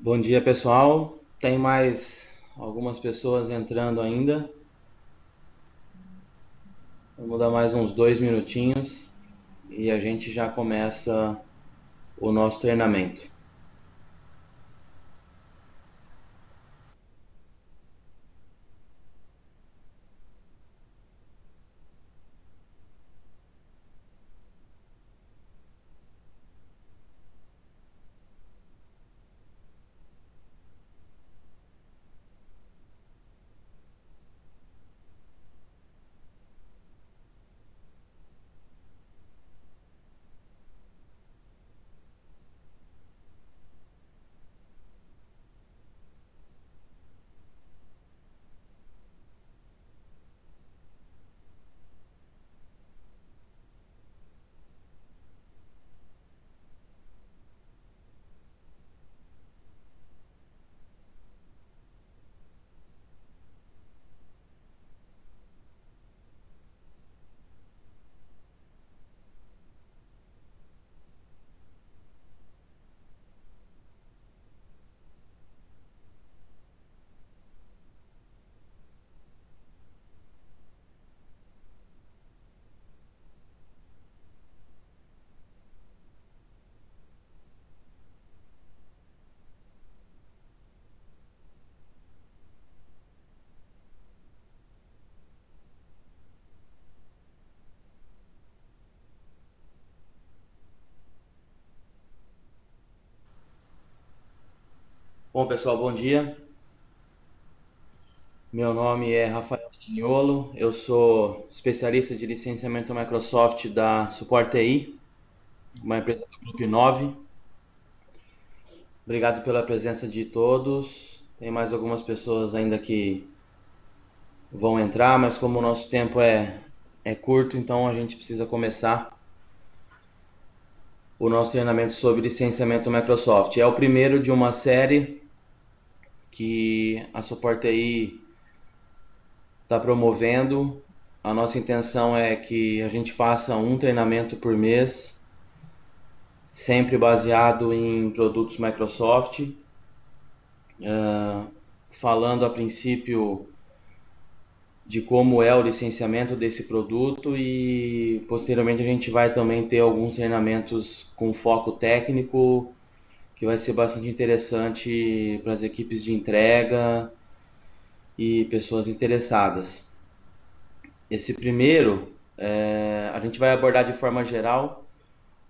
Bom dia, pessoal. Tem mais algumas pessoas entrando ainda. Vamos dar mais uns 2 minutinhos e a gente já começa o nosso treinamento. Bom, pessoal, bom dia. Meu nome é Rafael Stignolo, eu sou especialista de licenciamento Microsoft da Support TI, uma empresa do Grupo 9. Obrigado pela presença de todos. Tem mais algumas pessoas ainda que vão entrar, mas como o nosso tempo é curto, então a gente precisa começar o nosso treinamento sobre licenciamento Microsoft. É o primeiro de uma série que a Support TI está promovendo. A nossa intenção é que a gente faça um treinamento por mês, sempre baseado em produtos Microsoft, falando a princípio de como é o licenciamento desse produto, e posteriormente a gente vai também ter alguns treinamentos com foco técnico que vai ser bastante interessante para as equipes de entrega e pessoas interessadas. Esse primeiro, a gente vai abordar de forma geral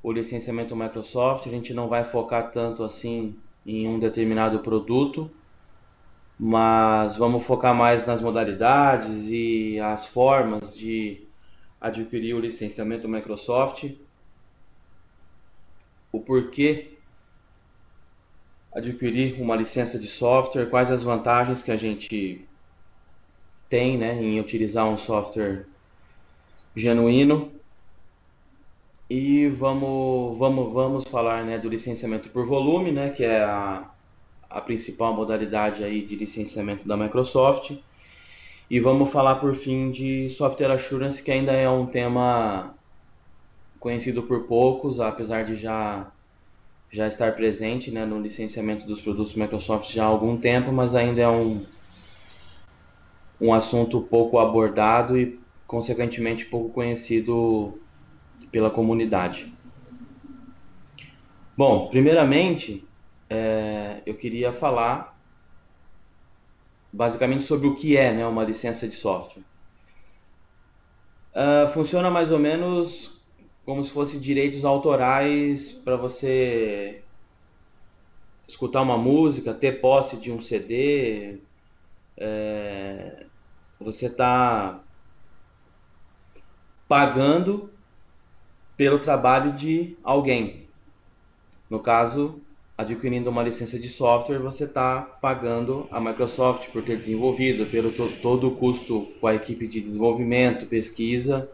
o licenciamento Microsoft. A gente não vai focar tanto assim em um determinado produto, mas vamos focar mais nas modalidades e as formas de adquirir o licenciamento Microsoft, o porquê adquirir uma licença de software, quais as vantagens que a gente tem, né, em utilizar um software genuíno. E vamos falar, né, do licenciamento por volume, né, que é a principal modalidade aí de licenciamento da Microsoft. E vamos falar por fim de Software Assurance, que ainda é um tema conhecido por poucos, apesar de já estar presente, né, no licenciamento dos produtos Microsoft já há algum tempo, mas ainda é um assunto pouco abordado e, consequentemente, pouco conhecido pela comunidade. Bom, primeiramente, eu queria falar basicamente sobre o que é, né, uma licença de software. Funciona mais ou menos como se fosse direitos autorais para você escutar uma música, ter posse de um CD. Você está pagando pelo trabalho de alguém. No caso, adquirindo uma licença de software, você está pagando a Microsoft por ter desenvolvido, pelo todo o custo com a equipe de desenvolvimento, pesquisa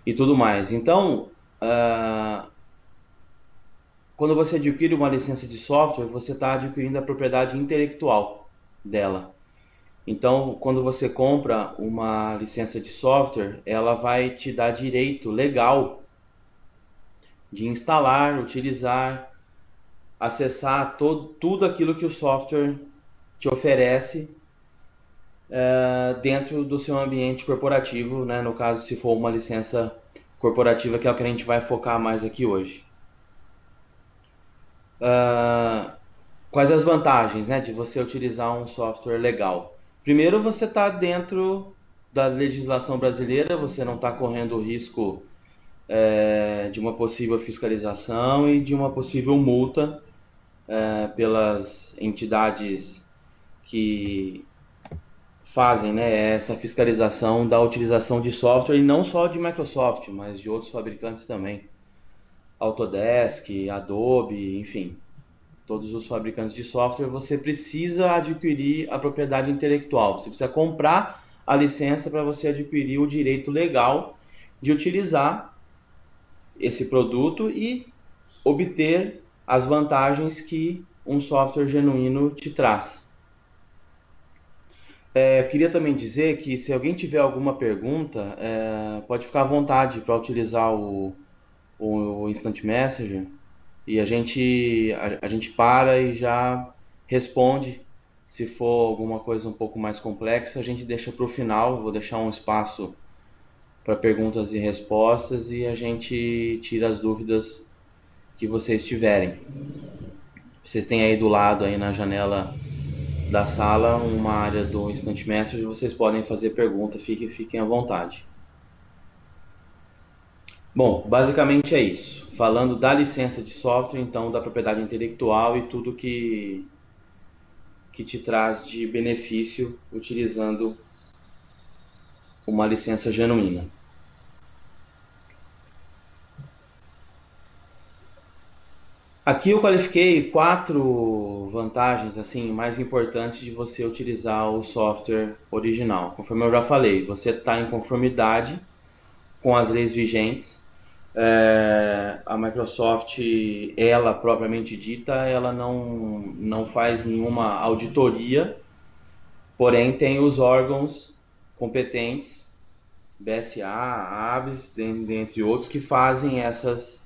e tudo mais. Então, quando você adquire uma licença de software, você está adquirindo a propriedade intelectual dela. Então, quando você compra uma licença de software, ela vai te dar direito legal de instalar, utilizar, acessar tudo aquilo que o software te oferece dentro do seu ambiente corporativo, né? No caso, se for uma licença corporativa, que é o que a gente vai focar mais aqui hoje. Quais as vantagens, né, de você utilizar um software legal? Primeiro, você está dentro da legislação brasileira, você não está correndo o risco de uma possível fiscalização e de uma possível multa pelas entidades que fazem, né, essa fiscalização da utilização de software, e não só de Microsoft, mas de outros fabricantes também. Autodesk, Adobe, enfim, todos os fabricantes de software. Você precisa adquirir a propriedade intelectual, você precisa comprar a licença para você adquirir o direito legal de utilizar esse produto e obter as vantagens que um software genuíno te traz. Eu queria também dizer que se alguém tiver alguma pergunta, pode ficar à vontade para utilizar o Instant Messenger, e a gente para e já responde. Se for alguma coisa um pouco mais complexa, a gente deixa para o final. Vou deixar um espaço para perguntas e respostas e a gente tira as dúvidas que vocês tiverem. Vocês têm aí do lado, aí na janela da sala, uma área do Instant Message, vocês podem fazer pergunta, fiquem à vontade. Bom, basicamente é isso. Falando da licença de software, então, da propriedade intelectual e tudo que te traz de benefício utilizando uma licença genuína. Aqui eu qualifiquei 4 vantagens assim mais importantes de você utilizar o software original. Conforme eu já falei, você está em conformidade com as leis vigentes. A Microsoft, ela propriamente dita, ela não faz nenhuma auditoria, porém tem os órgãos competentes, BSA, ABS, dentre outros, que fazem essas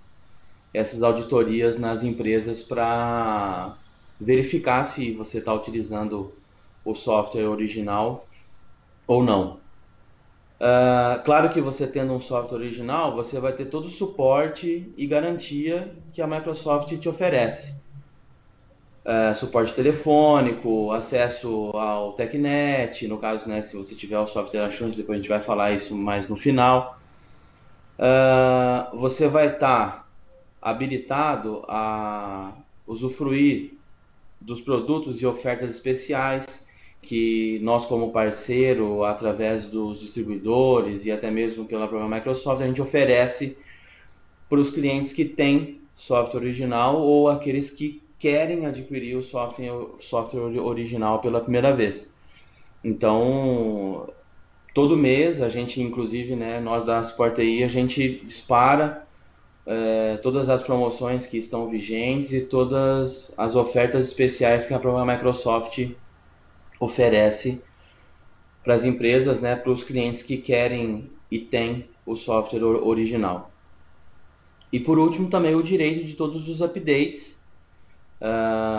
auditorias nas empresas para verificar se você está utilizando o software original ou não. Claro que você tendo um software original, você vai ter todo o suporte e garantia que a Microsoft te oferece. Suporte telefônico, acesso ao TechNet, no caso, né, se você tiver o software Assurance, depois a gente vai falar isso mais no final. Você vai estar habilitado a usufruir dos produtos e ofertas especiais que nós, como parceiro, através dos distribuidores e até mesmo pela própria Microsoft, a gente oferece para os clientes que têm software original ou aqueles que querem adquirir o software original pela primeira vez. Então, todo mês a gente, inclusive, né, nós da Support TI, a gente dispara todas as promoções que estão vigentes e todas as ofertas especiais que a própria Microsoft oferece para as empresas, né, para os clientes que querem e têm o software original. E por último também o direito de todos os updates,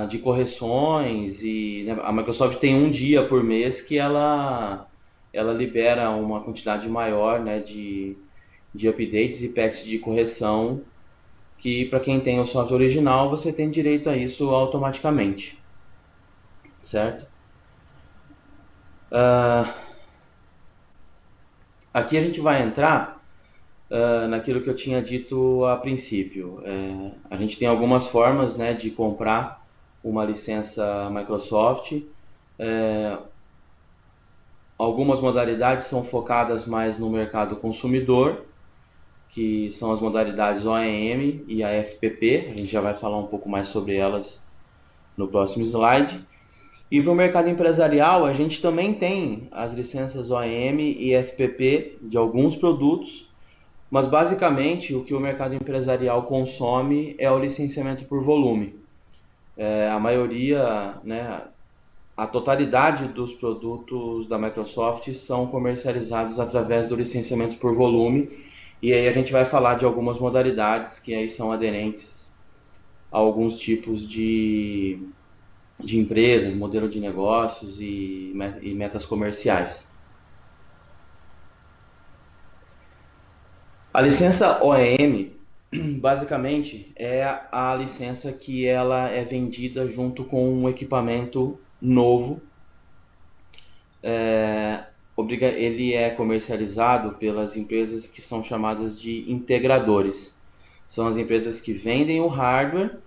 de correções, e né, a Microsoft tem um dia por mês que ela libera uma quantidade maior, né, de updates e patches de correção, que para quem tem o software original você tem direito a isso automaticamente, certo? Aqui a gente vai entrar naquilo que eu tinha dito a princípio. A gente tem algumas formas, né, de comprar uma licença Microsoft. Algumas modalidades são focadas mais no mercado consumidor, que são as modalidades OEM e a FPP. A gente já vai falar um pouco mais sobre elas no próximo slide. E para o mercado empresarial, a gente também tem as licenças OEM e FPP de alguns produtos, mas basicamente o que o mercado empresarial consome é o licenciamento por volume. A maioria, né, a totalidade dos produtos da Microsoft são comercializados através do licenciamento por volume, e aí a gente vai falar de algumas modalidades que aí são aderentes alguns tipos de empresas, modelo de negócios e metas comerciais. A licença OEM, basicamente, é a licença que ela é vendida junto com um equipamento novo. Ele é comercializado pelas empresas que são chamadas de integradores. São as empresas que vendem o hardware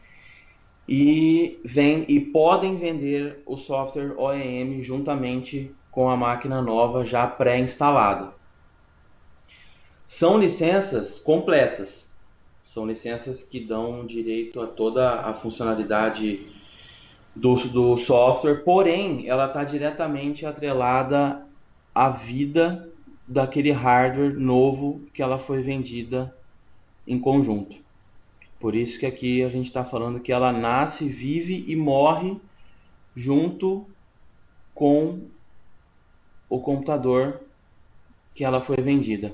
e podem vender o software OEM juntamente com a máquina nova já pré-instalada. São licenças completas, são licenças que dão direito a toda a funcionalidade do software, porém ela está diretamente atrelada à vida daquele hardware novo que ela foi vendida em conjunto. Por isso que aqui a gente está falando que ela nasce, vive e morre junto com o computador que ela foi vendida.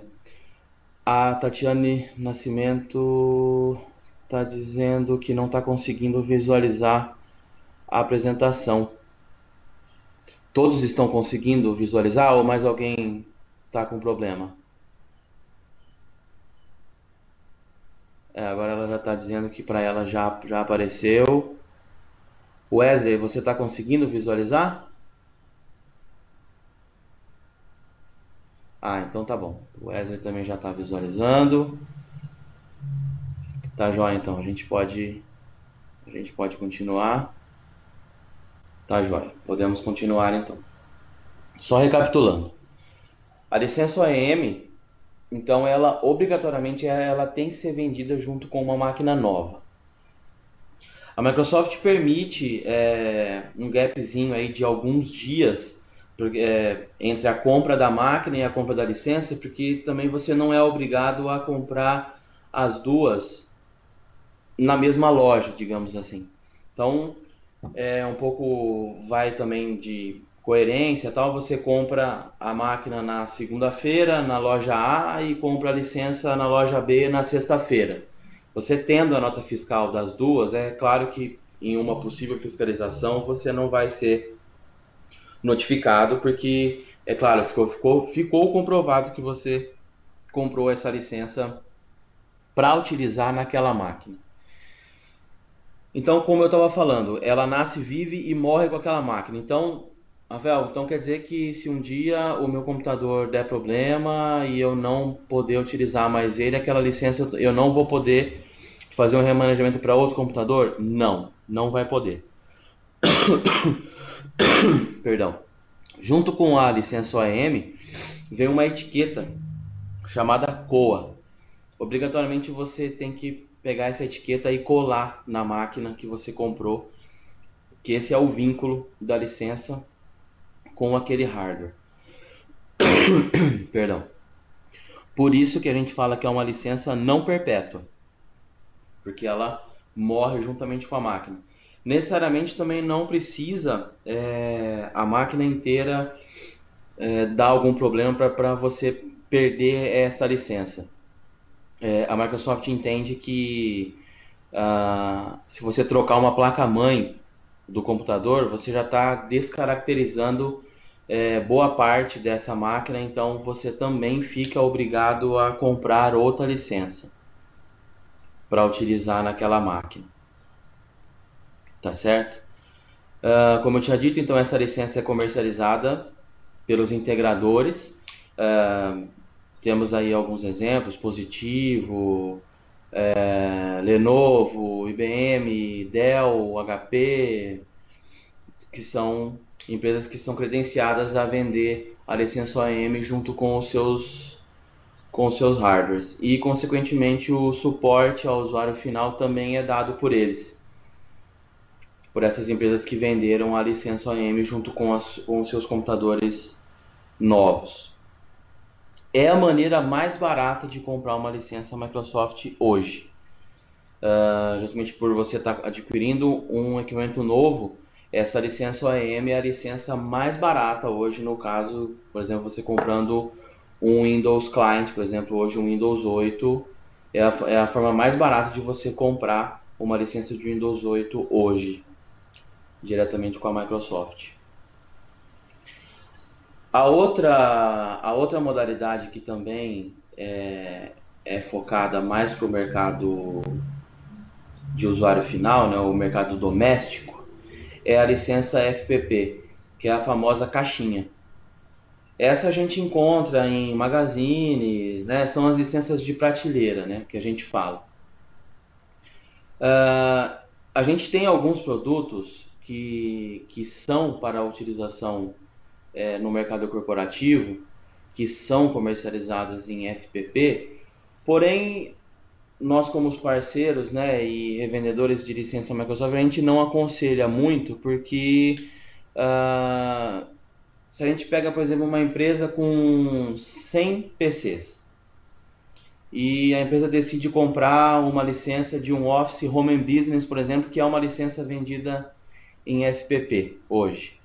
A Tatiane Nascimento está dizendo que não está conseguindo visualizar a apresentação. Todos estão conseguindo visualizar ou mais alguém está com problema? Agora ela já está dizendo que para ela já apareceu. Wesley, você está conseguindo visualizar? Então tá bom. O Wesley também já está visualizando. Tá jóia, então. A gente pode continuar. Tá jóia. Podemos continuar, então. Só recapitulando. A licença OEM, então, ela obrigatoriamente ela tem que ser vendida junto com uma máquina nova. A Microsoft permite um gapzinho aí de alguns dias entre a compra da máquina e a compra da licença, porque também você não é obrigado a comprar as duas na mesma loja, digamos assim. Então, um pouco vai também de coerência, tal. Você compra a máquina na segunda-feira na loja A e compra a licença na loja B na sexta-feira. Você tendo a nota fiscal das duas, é claro que em uma possível fiscalização você não vai ser notificado, porque, é claro, ficou comprovado que você comprou essa licença para utilizar naquela máquina. Então, como eu estava falando, ela nasce, vive e morre com aquela máquina. Então, Rafael, então quer dizer que se um dia o meu computador der problema e eu não poder utilizar mais ele, aquela licença eu não vou poder fazer um remanejamento para outro computador? Não, não vai poder. Perdão. Junto com a licença OEM, vem uma etiqueta chamada COA. Obrigatoriamente você tem que pegar essa etiqueta e colar na máquina que você comprou, que esse é o vínculo da licença com aquele hardware. Perdão. Por isso que a gente fala que é uma licença não perpétua, porque ela morre juntamente com a máquina. Necessariamente também não precisa a máquina inteira dar algum problema para você perder essa licença. A Microsoft entende que se você trocar uma placa-mãe do computador, você já está descaracterizando boa parte dessa máquina, então você também fica obrigado a comprar outra licença para utilizar naquela máquina. Tá certo? Como eu tinha dito, então essa licença é comercializada pelos integradores. Temos aí alguns exemplos: Positivo, Lenovo, IBM, Dell, HP, que são empresas que são credenciadas a vender a licença OEM junto com os seus hardwares. E, consequentemente, o suporte ao usuário final também é dado por eles, por essas empresas que venderam a licença OEM junto com os seus computadores novos. É a maneira mais barata de comprar uma licença Microsoft hoje. Justamente por você estar adquirindo um equipamento novo, essa licença OEM é a licença mais barata hoje, no caso, por exemplo, você comprando um Windows Client, por exemplo, hoje um Windows 8 é a forma mais barata de você comprar uma licença de Windows 8 hoje, diretamente com a Microsoft. A outra modalidade que também é focada mais para o mercado de usuário final, né, o mercado doméstico, é a licença FPP, que é a famosa caixinha. Essa a gente encontra em magazines, né, são as licenças de prateleira, né, que a gente fala. A gente tem alguns produtos que são para utilização no mercado corporativo, que são comercializados em FPP, porém nós como os parceiros, né, e revendedores de licença Microsoft, a gente não aconselha muito, porque se a gente pega, por exemplo, uma empresa com 100 PCs e a empresa decide comprar uma licença de um Office Home and Business, por exemplo, que é uma licença vendida em FPP hoje.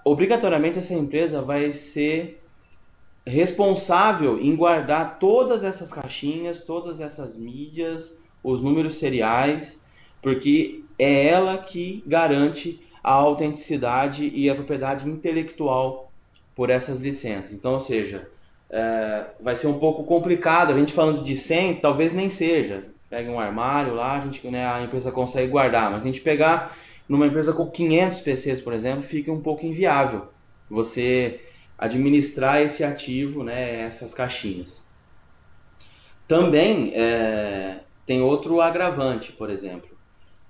Obrigatoriamente essa empresa vai ser responsável em guardar todas essas caixinhas, todas essas mídias, os números seriais, porque é ela que garante a autenticidade e a propriedade intelectual por essas licenças. Então, ou seja, vai ser um pouco complicado. A gente falando de 100, talvez nem seja. Pega um armário lá, a empresa consegue guardar. Mas a gente pegar numa empresa com 500 PCs, por exemplo, fica um pouco inviável você administrar esse ativo, né, essas caixinhas. Também tem outro agravante, por exemplo.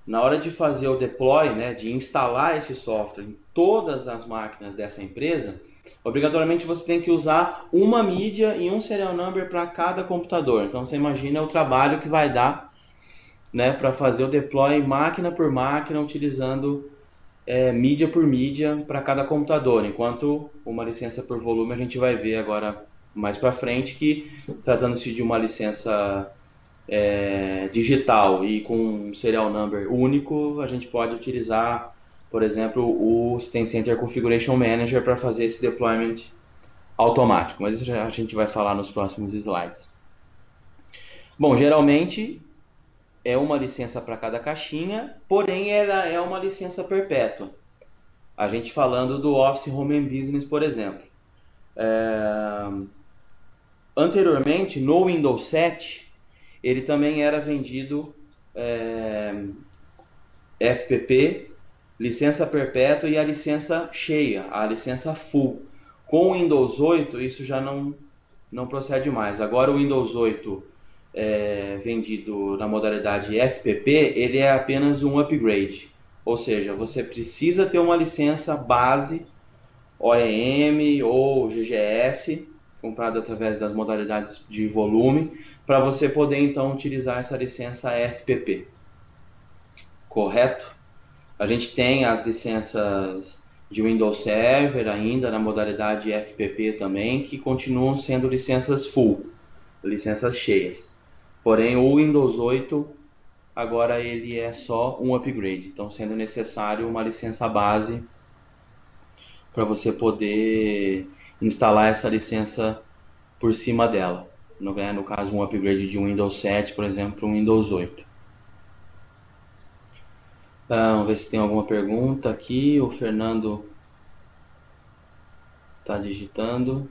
Na hora de fazer o deploy, né, de instalar esse software em todas as máquinas dessa empresa, obrigatoriamente você tem que usar uma mídia e um serial number para cada computador. Então você imagina o trabalho que vai dar, né, para fazer o deploy máquina por máquina, utilizando mídia por mídia para cada computador, enquanto uma licença por volume a gente vai ver agora mais para frente que, tratando-se de uma licença digital e com um serial number único, a gente pode utilizar, por exemplo, o System Center Configuration Manager para fazer esse deployment automático, mas isso a gente vai falar nos próximos slides. Bom, geralmente é uma licença para cada caixinha, porém ela é uma licença perpétua. A gente falando do Office Home and Business, por exemplo. Anteriormente, no Windows 7, ele também era vendido FPP, licença perpétua e a licença cheia, a licença full. Com o Windows 8, isso já não procede mais. Agora o Windows 8 vendido na modalidade FPP, ele é apenas um upgrade. Ou seja, você precisa ter uma licença base OEM ou GGS, comprado através das modalidades de volume, para você poder então utilizar essa licença FPP. Correto? A gente tem as licenças de Windows Server ainda na modalidade FPP também, que continuam sendo licenças full, licenças cheias. Porém, o Windows 8 agora ele é só um upgrade, então sendo necessário uma licença base para você poder instalar essa licença por cima dela. No caso, um upgrade de um Windows 7, por exemplo, para um Windows 8. Vamos ver se tem alguma pergunta aqui. O Fernando está digitando.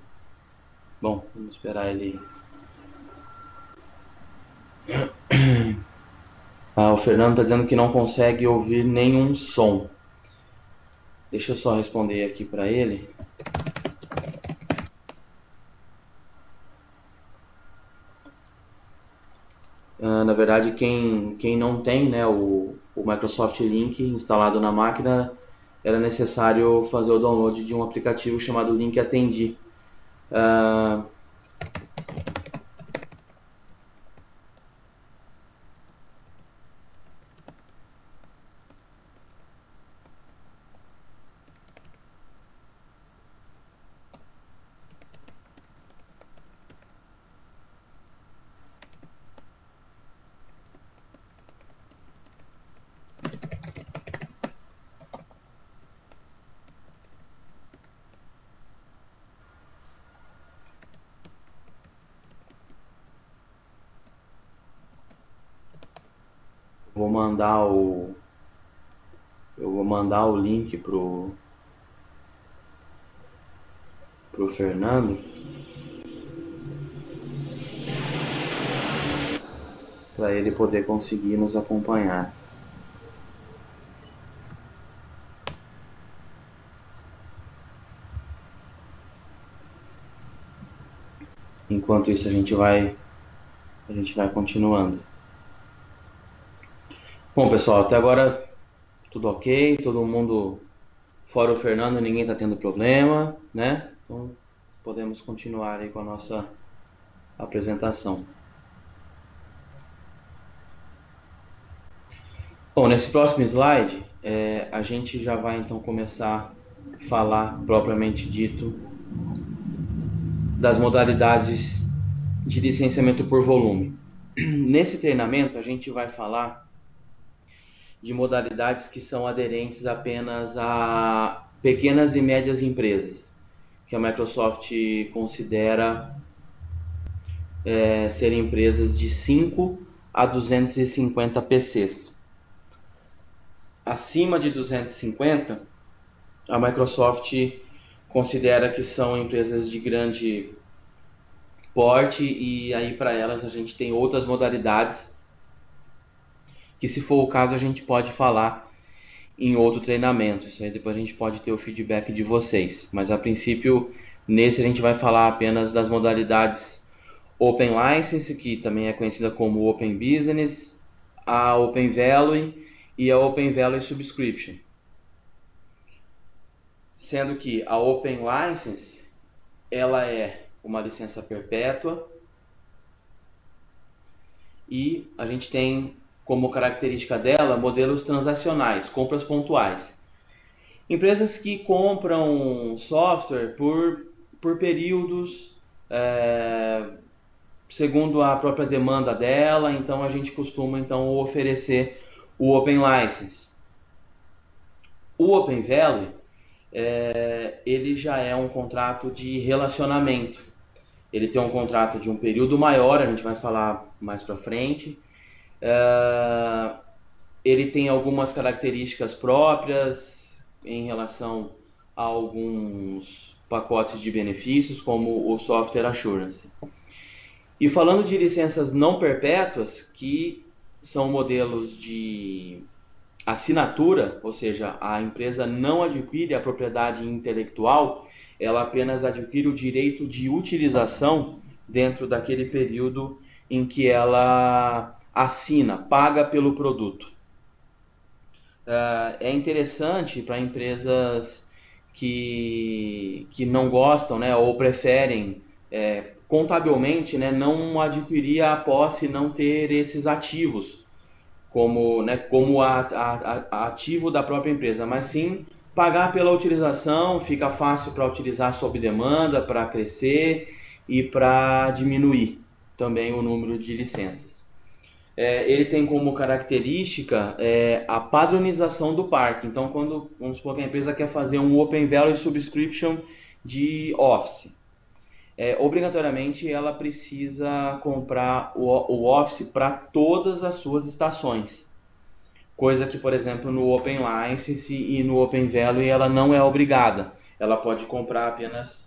Bom, vamos esperar ele. O Fernando está dizendo que não consegue ouvir nenhum som. Deixa eu só responder aqui para ele. Na verdade, quem não tem, né, o Microsoft Link instalado na máquina, era necessário fazer o download de um aplicativo chamado Link Atendi. vou mandar o link pro Fernando, para ele poder conseguir nos acompanhar. Enquanto isso a gente vai continuando. Bom, pessoal, até agora tudo ok, todo mundo, fora o Fernando, ninguém está tendo problema, né? Então podemos continuar aí com a nossa apresentação. Bom, nesse próximo slide, a gente já vai então começar a falar propriamente dito das modalidades de licenciamento por volume. Nesse treinamento, a gente vai falar de modalidades que são aderentes apenas a pequenas e médias empresas, que a Microsoft considera serem empresas de 5 a 250 PCs. Acima de 250, a Microsoft considera que são empresas de grande porte, e aí para elas a gente tem outras modalidades que, se for o caso, a gente pode falar em outro treinamento. Isso aí depois a gente pode ter o feedback de vocês, mas a princípio nesse a gente vai falar apenas das modalidades Open License, que também é conhecida como Open Business, a Open Value e a Open Value Subscription. Sendo que a Open License, ela é uma licença perpétua, e a gente tem como característica dela modelos transacionais, compras pontuais. Empresas que compram software por períodos, segundo a própria demanda dela, então a gente costuma então oferecer o Open License. O Open Value, ele já é um contrato de relacionamento. Ele tem um contrato de um período maior, a gente vai falar mais para frente. Ele tem algumas características próprias em relação a alguns pacotes de benefícios, como o Software Assurance. E falando de licenças não perpétuas, que são modelos de assinatura, ou seja, a empresa não adquire a propriedade intelectual, ela apenas adquire o direito de utilização dentro daquele período em que ela assina, paga pelo produto. É interessante para empresas que não gostam, né, ou preferem contabilmente, né, não adquirir a posse, não ter esses ativos como ativo da própria empresa, mas sim pagar pela utilização. Fica fácil para utilizar sob demanda, para crescer e para diminuir também o número de licenças. Ele tem como característica a padronização do parque. Então, quando, vamos supor que a empresa quer fazer um Open Value Subscription de Office, obrigatoriamente ela precisa comprar o Office para todas as suas estações. Coisa que, por exemplo, no Open License e no Open Value ela não é obrigada. Ela pode comprar apenas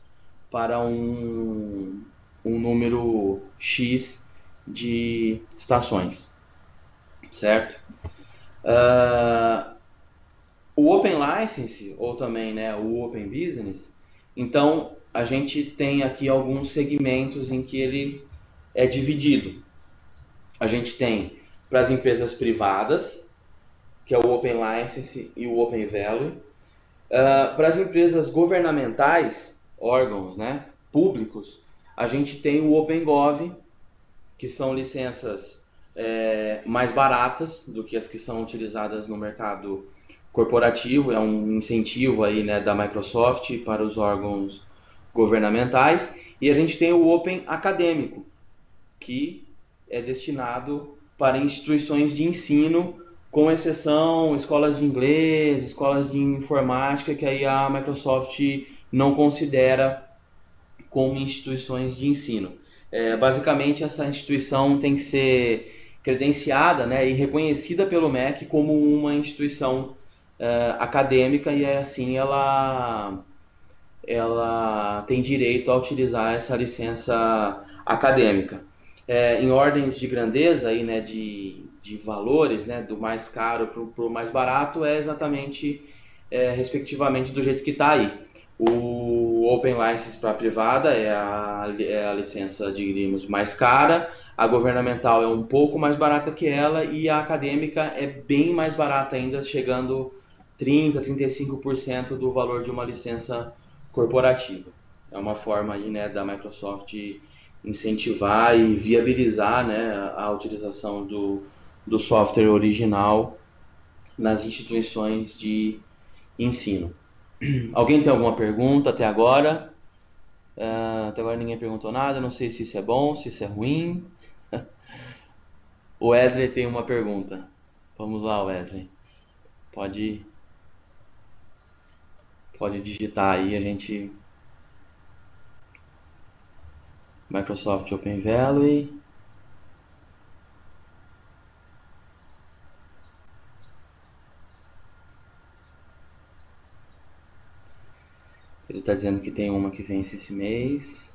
para um número X de estações, certo? O Open License, ou também, né, o Open Business, então a gente tem aqui alguns segmentos em que ele é dividido. A gente tem para as empresas privadas, que é o Open License e o Open Value. Para as empresas governamentais, órgãos, né, públicos, a gente tem o Open Gov, que são licenças mais baratas do que as que são utilizadas no mercado corporativo. É um incentivo aí, né, da Microsoft para os órgãos governamentais. E a gente tem o Open Acadêmico, que é destinado para instituições de ensino, com exceção escolas de inglês, escolas de informática, que aí a Microsoft não considera como instituições de ensino. Basicamente, essa instituição tem que ser credenciada, né, e reconhecida pelo MEC como uma instituição acadêmica, e assim ela tem direito a utilizar essa licença acadêmica. Em ordens de grandeza, aí, né, de valores, né, do mais caro para o mais barato, é exatamente, respectivamente, do jeito que está aí. O Open License para a privada é a licença, digamos, mais cara, a governamental é um pouco mais barata que ela, e a acadêmica é bem mais barata ainda, chegando 30%, 35% do valor de uma licença corporativa. É uma forma aí, né, da Microsoft incentivar e viabilizar, né, a utilização do software original nas instituições de ensino. Alguém tem alguma pergunta até agora? Até agora ninguém perguntou nada, não sei se isso é bom, se isso é ruim. O Wesley tem uma pergunta. Vamos lá, Wesley. Pode digitar aí, a gente... Microsoft Open Valley. Ele está dizendo que tem uma que vence esse mês.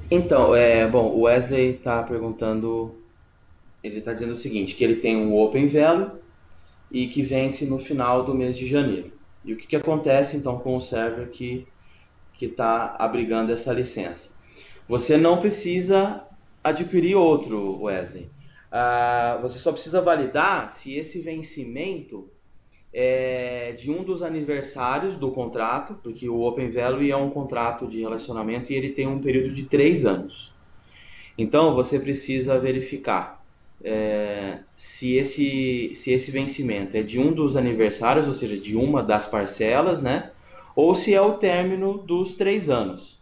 Então, bom, o Wesley está perguntando, ele está dizendo o seguinte, que ele tem um Open Valley e que vence no final do mês de janeiro. E o que acontece então com o server que está abrigando essa licença? Você não precisa adquirir outro, Wesley. Você só precisa validar se esse vencimento de um dos aniversários do contrato, porque o Open Value é um contrato de relacionamento e ele tem um período de 3 anos. Então você precisa verificar se esse vencimento é de um dos aniversários, ou seja, de uma das parcelas, né? Ou se é o término dos 3 anos.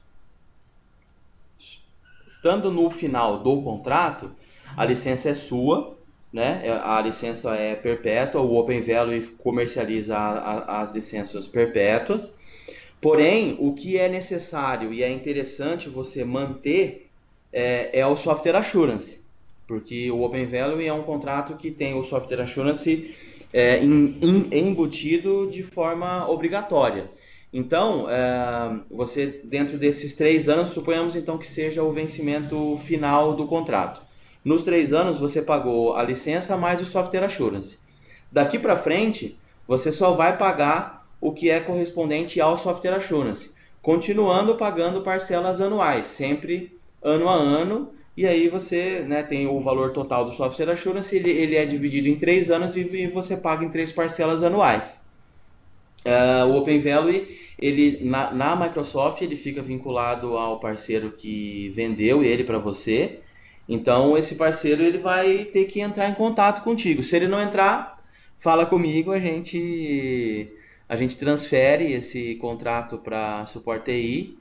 Estando no final do contrato, a licença é sua, né? A licença é perpétua, o Open Value comercializa as licenças perpétuas. Porém, o que é necessário e é interessante você manter é o Software Assurance, porque o Open Value é um contrato que tem o Software Assurance embutido de forma obrigatória. Então, você, dentro desses 3 anos, suponhamos então que seja o vencimento final do contrato. Nos 3 anos, você pagou a licença mais o Software Assurance. Daqui para frente, você só vai pagar o que é correspondente ao Software Assurance, continuando pagando parcelas anuais, sempre ano a ano, e aí você, né, tem o valor total do Software Assurance, ele é dividido em 3 anos e você paga em 3 parcelas anuais. O Open Value, ele, na Microsoft, ele fica vinculado ao parceiro que vendeu ele para você. Então esse parceiro ele vai ter que entrar em contato contigo. Se ele não entrar, fala comigo, a gente transfere esse contrato para suporte TI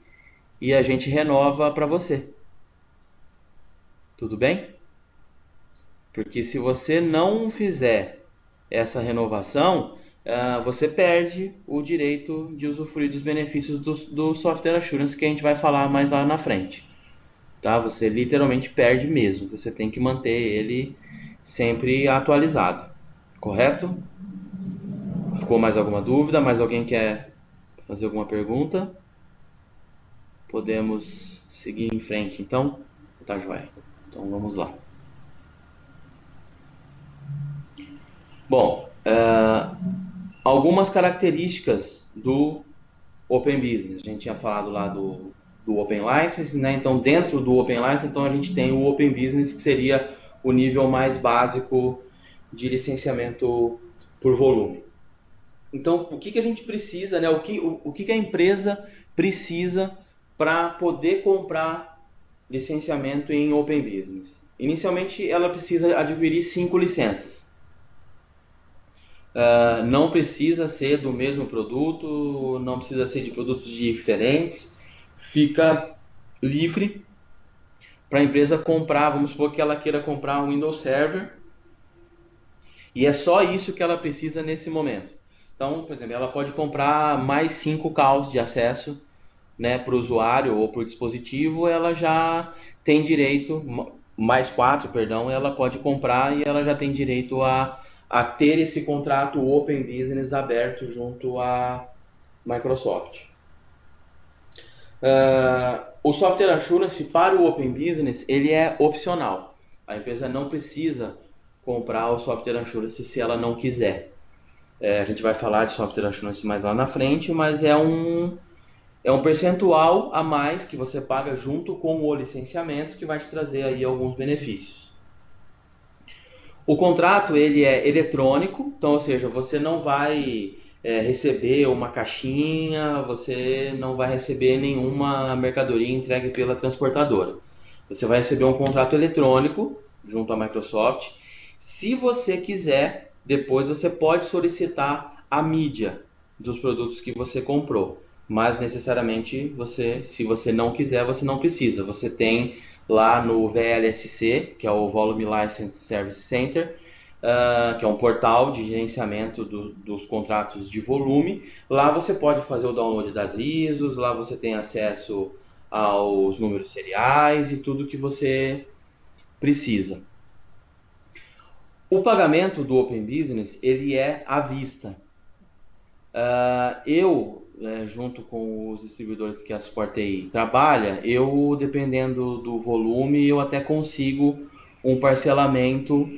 e a gente renova para você. Tudo bem? Porque se você não fizer essa renovação, você perde o direito de usufruir dos benefícios do Software Assurance, que a gente vai falar mais lá na frente. Tá? Você literalmente perde mesmo. Você tem que manter ele sempre atualizado. Correto? Ficou mais alguma dúvida? Mais alguém quer fazer alguma pergunta? Podemos seguir em frente, então? Tá, joia. Então vamos lá. Bom, algumas características do Open Business. A gente tinha falado lá do Open License, né? Então dentro do Open License, então, a gente tem o Open Business, que seria o nível mais básico de licenciamento por volume. Então, o que a gente precisa, né? O que a empresa precisa para poder comprar licenciamento em Open Business? Inicialmente, ela precisa adquirir 5 licenças. Não precisa ser do mesmo produto, não precisa ser de produtos diferentes, fica livre para a empresa comprar, vamos supor que ela queira comprar um Windows Server, e é só isso que ela precisa nesse momento. Então, por exemplo, ela pode comprar mais 5 CAUs de acesso, né, para o usuário ou para o dispositivo, ela já tem direito, mais 4, perdão, ela pode comprar e ela já tem direito a ter esse contrato Open Business aberto junto à Microsoft. O Software Assurance para o Open Business, ele é opcional. A empresa não precisa comprar o Software Assurance se ela não quiser. A gente vai falar de Software Assurance mais lá na frente, mas é um percentual a mais que você paga junto com o licenciamento que vai te trazer aí alguns benefícios. O contrato ele é eletrônico, então, ou seja, você não vai receber uma caixinha, você não vai receber nenhuma mercadoria entregue pela transportadora. Você vai receber um contrato eletrônico junto à Microsoft. Se você quiser, depois você pode solicitar a mídia dos produtos que você comprou. Mas necessariamente, se você não quiser, você não precisa. Você tem lá no VLSC, que é o Volume License Service Center, que é um portal de gerenciamento dos contratos de volume. Lá você pode fazer o download das ISOs, lá você tem acesso aos números seriais e tudo que você precisa. O pagamento do Open Business ele é à vista. Junto com os distribuidores que a Suportei trabalha, dependendo do volume, eu até consigo um parcelamento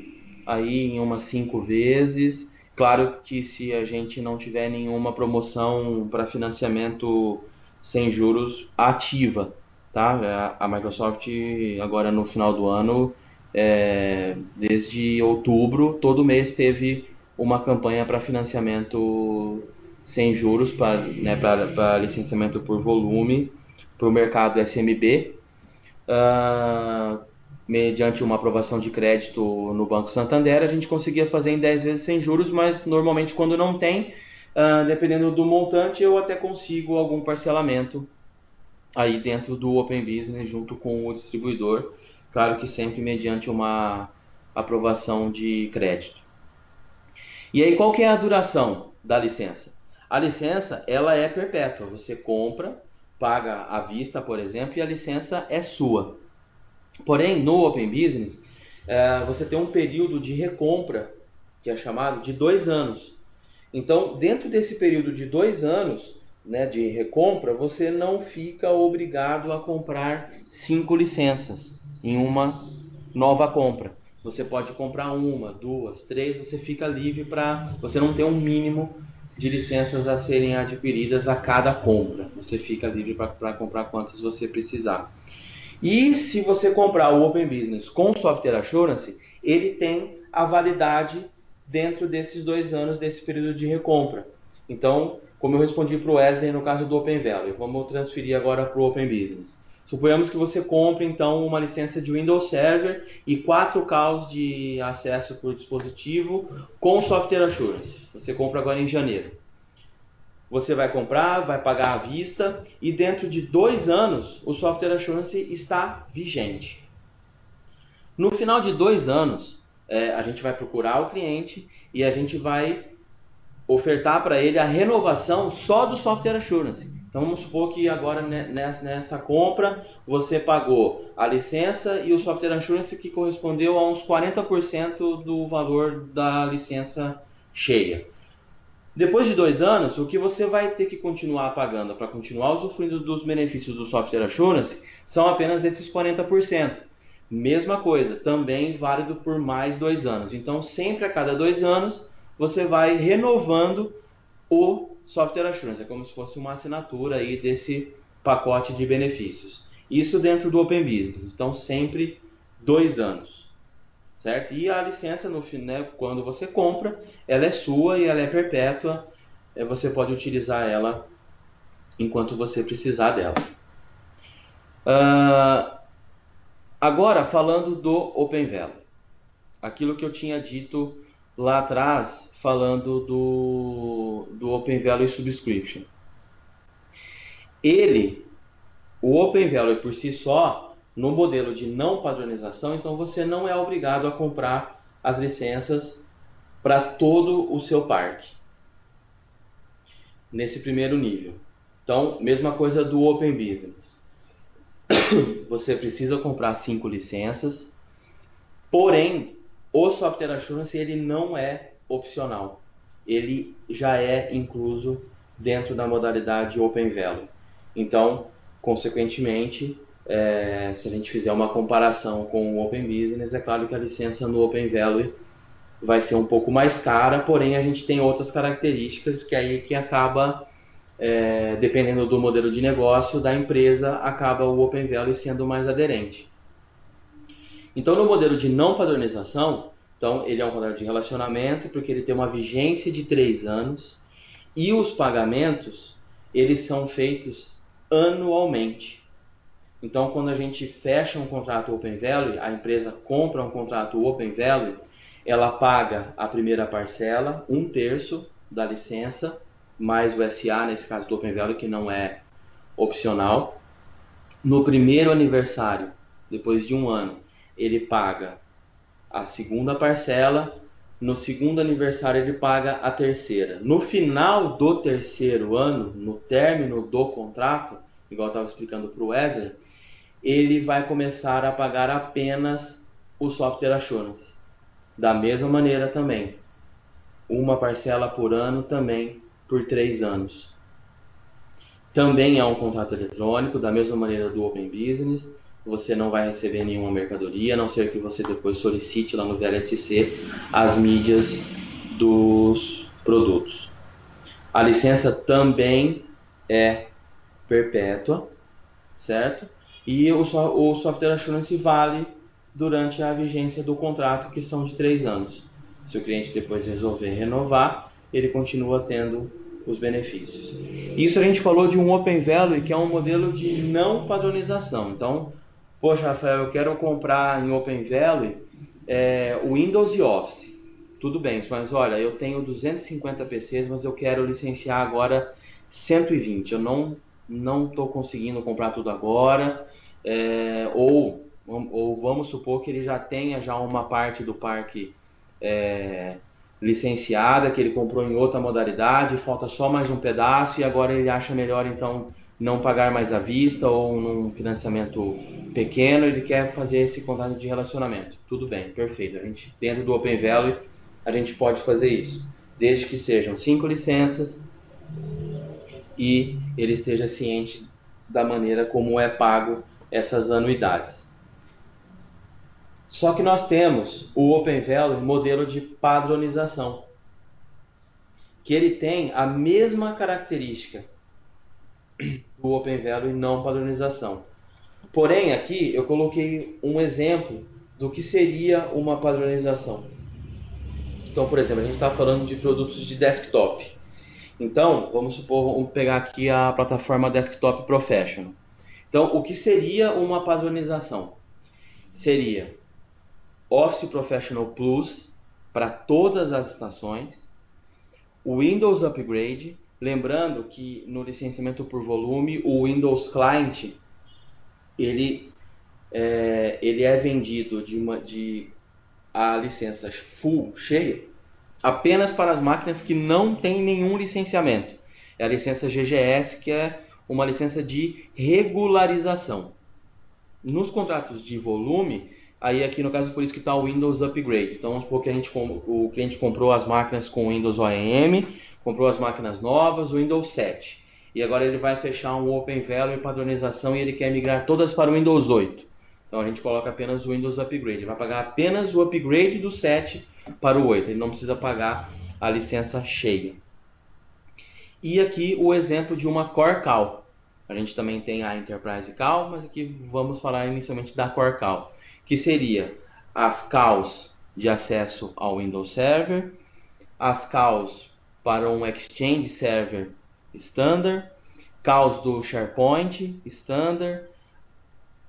aí em umas 5 vezes. Claro que se a gente não tiver nenhuma promoção para financiamento sem juros ativa, tá? A Microsoft agora no final do ano, desde outubro, todo mês teve uma campanha para financiamento sem juros para licenciamento por volume para o mercado SMB, mediante uma aprovação de crédito no Banco Santander, a gente conseguia fazer em 10 vezes sem juros, mas normalmente quando não tem, dependendo do montante, eu até consigo algum parcelamento aí dentro do Open Business junto com o distribuidor, claro que sempre mediante uma aprovação de crédito. E aí qual que é a duração da licença? A licença ela é perpétua, você compra, paga à vista, por exemplo, e a licença é sua. Porém, no Open Business, você tem um período de recompra, que é chamado de 2 anos. Então, dentro desse período de 2 anos, né, de recompra, você não fica obrigado a comprar 5 licenças em uma nova compra. Você pode comprar 1, 2, 3, você fica livre para você não ter um mínimo de licenças a serem adquiridas a cada compra. Você fica livre para comprar quantas você precisar. E se você comprar o Open Business com Software Assurance, ele tem a validade dentro desses 2 anos desse período de recompra. Então, como eu respondi para o Wesley no caso do Open Value, vamos transferir agora para o Open Business. Suponhamos que você compre então uma licença de Windows Server e 4 CAUs de acesso por dispositivo com Software Assurance. Você compra agora em janeiro. Você vai comprar, vai pagar à vista e dentro de 2 anos o Software Assurance está vigente. No final de 2 anos, a gente vai procurar o cliente e a gente vai ofertar para ele a renovação só do Software Assurance. Então vamos supor que agora nessa compra você pagou a licença e o Software Assurance que correspondeu a uns 40% do valor da licença cheia. Depois de 2 anos, o que você vai ter que continuar pagando para continuar usufruindo dos benefícios do Software Assurance são apenas esses 40%. Mesma coisa, também válido por mais 2 anos. Então sempre a cada 2 anos você vai renovando o Software Assurance. É como se fosse uma assinatura aí desse pacote de benefícios. Isso dentro do Open Business. Então sempre 2 anos. Certo? E a licença, quando você compra, ela é sua e ela é perpétua. Você pode utilizar ela enquanto você precisar dela. Agora, falando do Open Value. Aquilo que eu tinha dito lá atrás, falando do Open Value Subscription. O Open Value por si só, No modelo de não padronização, então você não é obrigado a comprar as licenças para todo o seu parque, nesse primeiro nível. Então, mesma coisa do Open Business. Você precisa comprar 5 licenças, porém, o Software Assurance ele não é opcional. Ele já é incluso dentro da modalidade Open Value. Então, consequentemente, se a gente fizer uma comparação com o Open Business, é claro que a licença no Open Value vai ser um pouco mais cara, porém a gente tem outras características que aí que acaba, dependendo do modelo de negócio da empresa, acaba o Open Value sendo mais aderente. Então, no modelo de não padronização, então, ele é um contrato de relacionamento, porque ele tem uma vigência de 3 anos, e os pagamentos, eles são feitos anualmente. Então, quando a gente fecha um contrato Open Value, a empresa compra um contrato Open Value, ela paga a primeira parcela, 1/3 da licença, mais o SA, nesse caso do Open Value, que não é opcional. No primeiro aniversário, depois de 1 ano, ele paga a segunda parcela. No segundo aniversário, ele paga a terceira. No final do terceiro ano, no término do contrato, igual eu estava explicando para o Wesley, ele vai começar a pagar apenas o Software Assurance. Da mesma maneira também, uma parcela por ano também por 3 anos. Também é um contrato eletrônico, da mesma maneira do Open Business. Você não vai receber nenhuma mercadoria, a não ser que você depois solicite lá no VLSC as mídias dos produtos. A licença também é perpétua, certo? E o Software Assurance vale durante a vigência do contrato, que são de 3 anos. Se o cliente depois resolver renovar, ele continua tendo os benefícios. Isso a gente falou de um Open Value, que é um modelo de não padronização. Então, poxa, Rafael, eu quero comprar em Open Value o Windows e Office. Tudo bem, mas olha, eu tenho 250 PCs, mas eu quero licenciar agora 120. Eu não estou conseguindo comprar tudo agora. Ou vamos supor que ele já tenha uma parte do parque licenciada, que ele comprou em outra modalidade, falta só mais um pedaço e agora ele acha melhor então não pagar mais à vista ou num financiamento pequeno, ele quer fazer esse contrato de relacionamento. Tudo bem, perfeito. A gente, dentro do Open Value, a gente pode fazer isso, desde que sejam 5 licenças e ele esteja ciente da maneira como é pago essas anuidades. Só que nós temos o Open Value modelo de padronização, que ele tem a mesma característica do Open Value não padronização. Porém, aqui eu coloquei um exemplo do que seria uma padronização. Então, por exemplo, a gente está falando de produtos de desktop. Então, vamos supor, vamos pegar aqui a plataforma Desktop Professional. Então, o que seria uma padronização? Seria Office Professional Plus para todas as estações, o Windows Upgrade, lembrando que no licenciamento por volume, o Windows Client ele é vendido de a licença full, cheia, apenas para as máquinas que não têm nenhum licenciamento. É a licença GGS, que é uma licença de regularização. Nos contratos de volume, aí aqui no caso por isso que está o Windows Upgrade. Então vamos supor que o cliente comprou as máquinas com Windows OEM, comprou as máquinas novas, o Windows 7. E agora ele vai fechar um Open Value em padronização e ele quer migrar todas para o Windows 8. Então a gente coloca apenas o Windows Upgrade. Ele vai pagar apenas o upgrade do 7 para o 8. Ele não precisa pagar a licença cheia. E aqui o exemplo de uma Core Call. A gente também tem a Enterprise Call, mas aqui vamos falar inicialmente da Core Call, que seria as calls de acesso ao Windows Server, as calls para um Exchange Server Standard, calls do SharePoint Standard,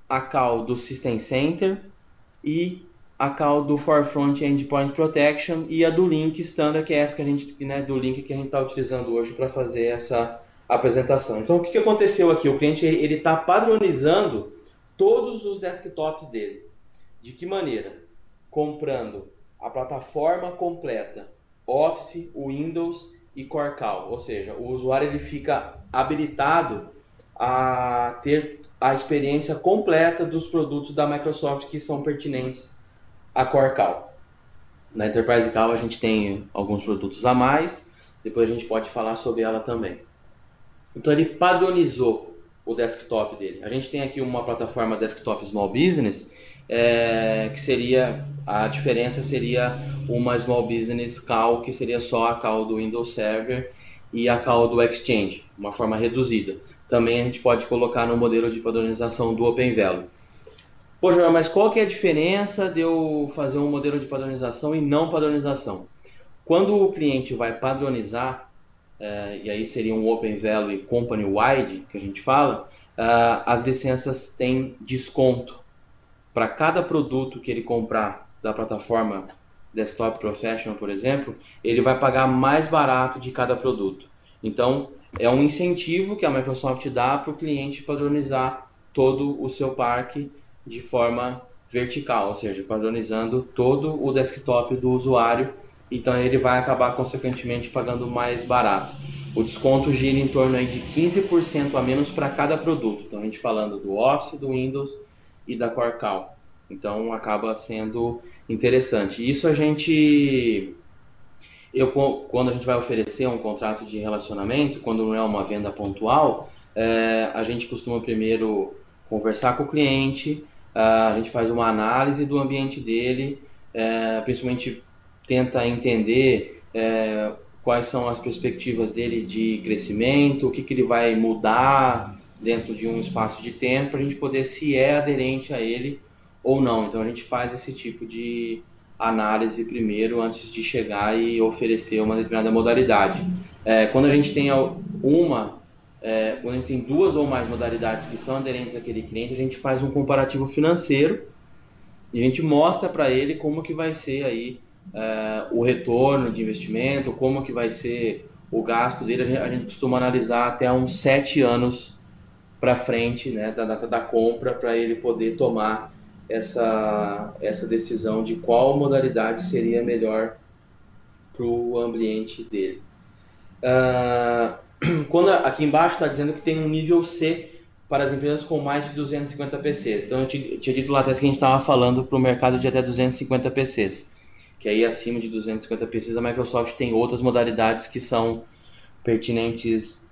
a call do System Center e a call do Forefront Endpoint Protection e a do Link Standard, que é essa que a gente, do link que a gente está utilizando hoje para fazer essa apresentação. Então, o que aconteceu aqui? O cliente está padronizando todos os desktops dele. De que maneira? Comprando a plataforma completa, Office, Windows e Corcal, ou seja, o usuário ele fica habilitado a ter a experiência completa dos produtos da Microsoft que são pertinentes a Corcal. Na Enterprise Cal a gente tem alguns produtos a mais, depois a gente pode falar sobre ela também. Então ele padronizou o desktop dele. A gente tem aqui uma plataforma Desktop Small Business, que seria, a diferença seria uma Small Business Cal, que seria só a Cal do Windows Server e a Cal do Exchange, uma forma reduzida. Também a gente pode colocar no modelo de padronização do OpenValue. Pô, Joel, mas qual que é a diferença de eu fazer um modelo de padronização e não padronização? Quando o cliente vai padronizar, e aí seria um Open Value Company Wide, que a gente fala, as licenças têm desconto. Para cada produto que ele comprar da plataforma Desktop Professional, por exemplo, ele vai pagar mais barato de cada produto. Então, é um incentivo que a Microsoft dá para o cliente padronizar todo o seu parque de forma vertical, ou seja, padronizando todo o desktop do usuário, então ele vai acabar consequentemente pagando mais barato. O desconto gira em torno aí de 15% a menos para cada produto, então a gente falando do Office, do Windows e da Corcal, então acaba sendo interessante. Isso quando a gente vai oferecer um contrato de relacionamento, quando não é uma venda pontual, a gente costuma primeiro conversar com o cliente, a gente faz uma análise do ambiente dele, principalmente tenta entender quais são as perspectivas dele de crescimento, o que ele vai mudar dentro de um espaço de tempo, para a gente poder se é aderente a ele ou não. Então a gente faz esse tipo de análise primeiro antes de chegar e oferecer uma determinada modalidade. Quando a gente tem quando a gente tem duas ou mais modalidades que são aderentes àquele cliente, a gente faz um comparativo financeiro e a gente mostra para ele como que vai ser aí o retorno de investimento, como que vai ser o gasto dele. A gente costuma analisar até uns 7 anos para frente, né, da data da compra, para ele poder tomar essa decisão de qual modalidade seria melhor para o ambiente dele. Quando aqui embaixo está dizendo que tem um nível C para as empresas com mais de 250 PCs. Então eu tinha dito lá atrás que a gente estava falando para o mercado de até 250 PCs. Que aí acima de 250 PCs a Microsoft tem outras modalidades que são pertinentes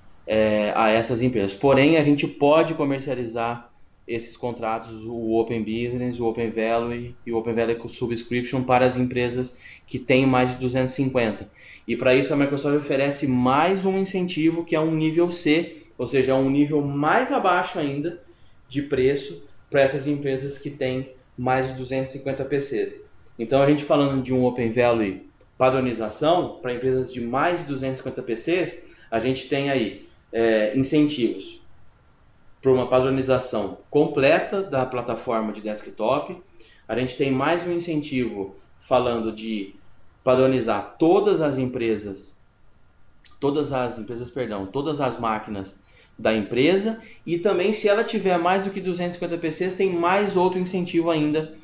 a essas empresas. Porém, a gente pode comercializar esses contratos, o Open Business, o Open Value e o Open Value Subscription para as empresas que têm mais de 250. E para isso a Microsoft oferece mais um incentivo que é um nível C, ou seja, é um nível mais abaixo ainda de preço para essas empresas que têm mais de 250 PCs. Então a gente falando de um Open Value padronização para empresas de mais de 250 PCs, a gente tem aí incentivos para uma padronização completa da plataforma de desktop. A gente tem mais um incentivo falando de padronizar todas as máquinas da empresa, e também se ela tiver mais do que 250 PCs, tem mais outro incentivo ainda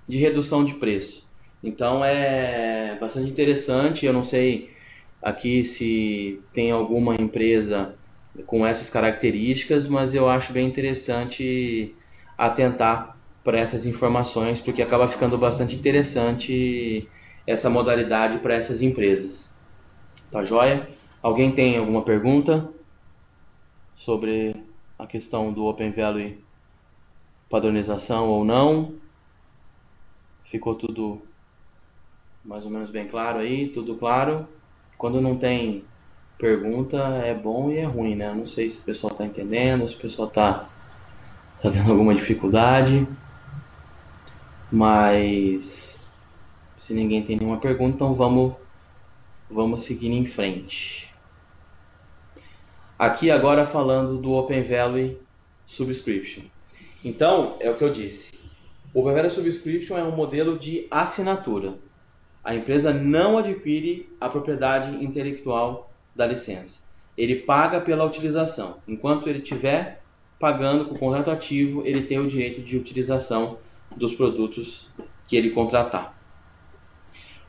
de redução de preço. Então é bastante interessante. Eu não sei aqui se tem alguma empresa com essas características, mas eu acho bem interessante atentar para essas informações, porque acaba ficando bastante interessante essa modalidade para essas empresas. Tá joia? Alguém tem alguma pergunta sobre a questão do Open Value padronização ou não? Ficou tudo mais ou menos bem claro aí? Tudo claro? Quando não tem pergunta é bom e é ruim, né? Eu não sei se o pessoal está entendendo, se o pessoal está tendo alguma dificuldade, mas se ninguém tem nenhuma pergunta, então vamos seguir em frente. Aqui agora falando do Open Value Subscription. Então, é o que eu disse. O Open Value Subscription é um modelo de assinatura. A empresa não adquire a propriedade intelectual da licença. Ele paga pela utilização. Enquanto ele tiver pagando com o contrato ativo, ele tem o direito de utilização dos produtos que ele contratar.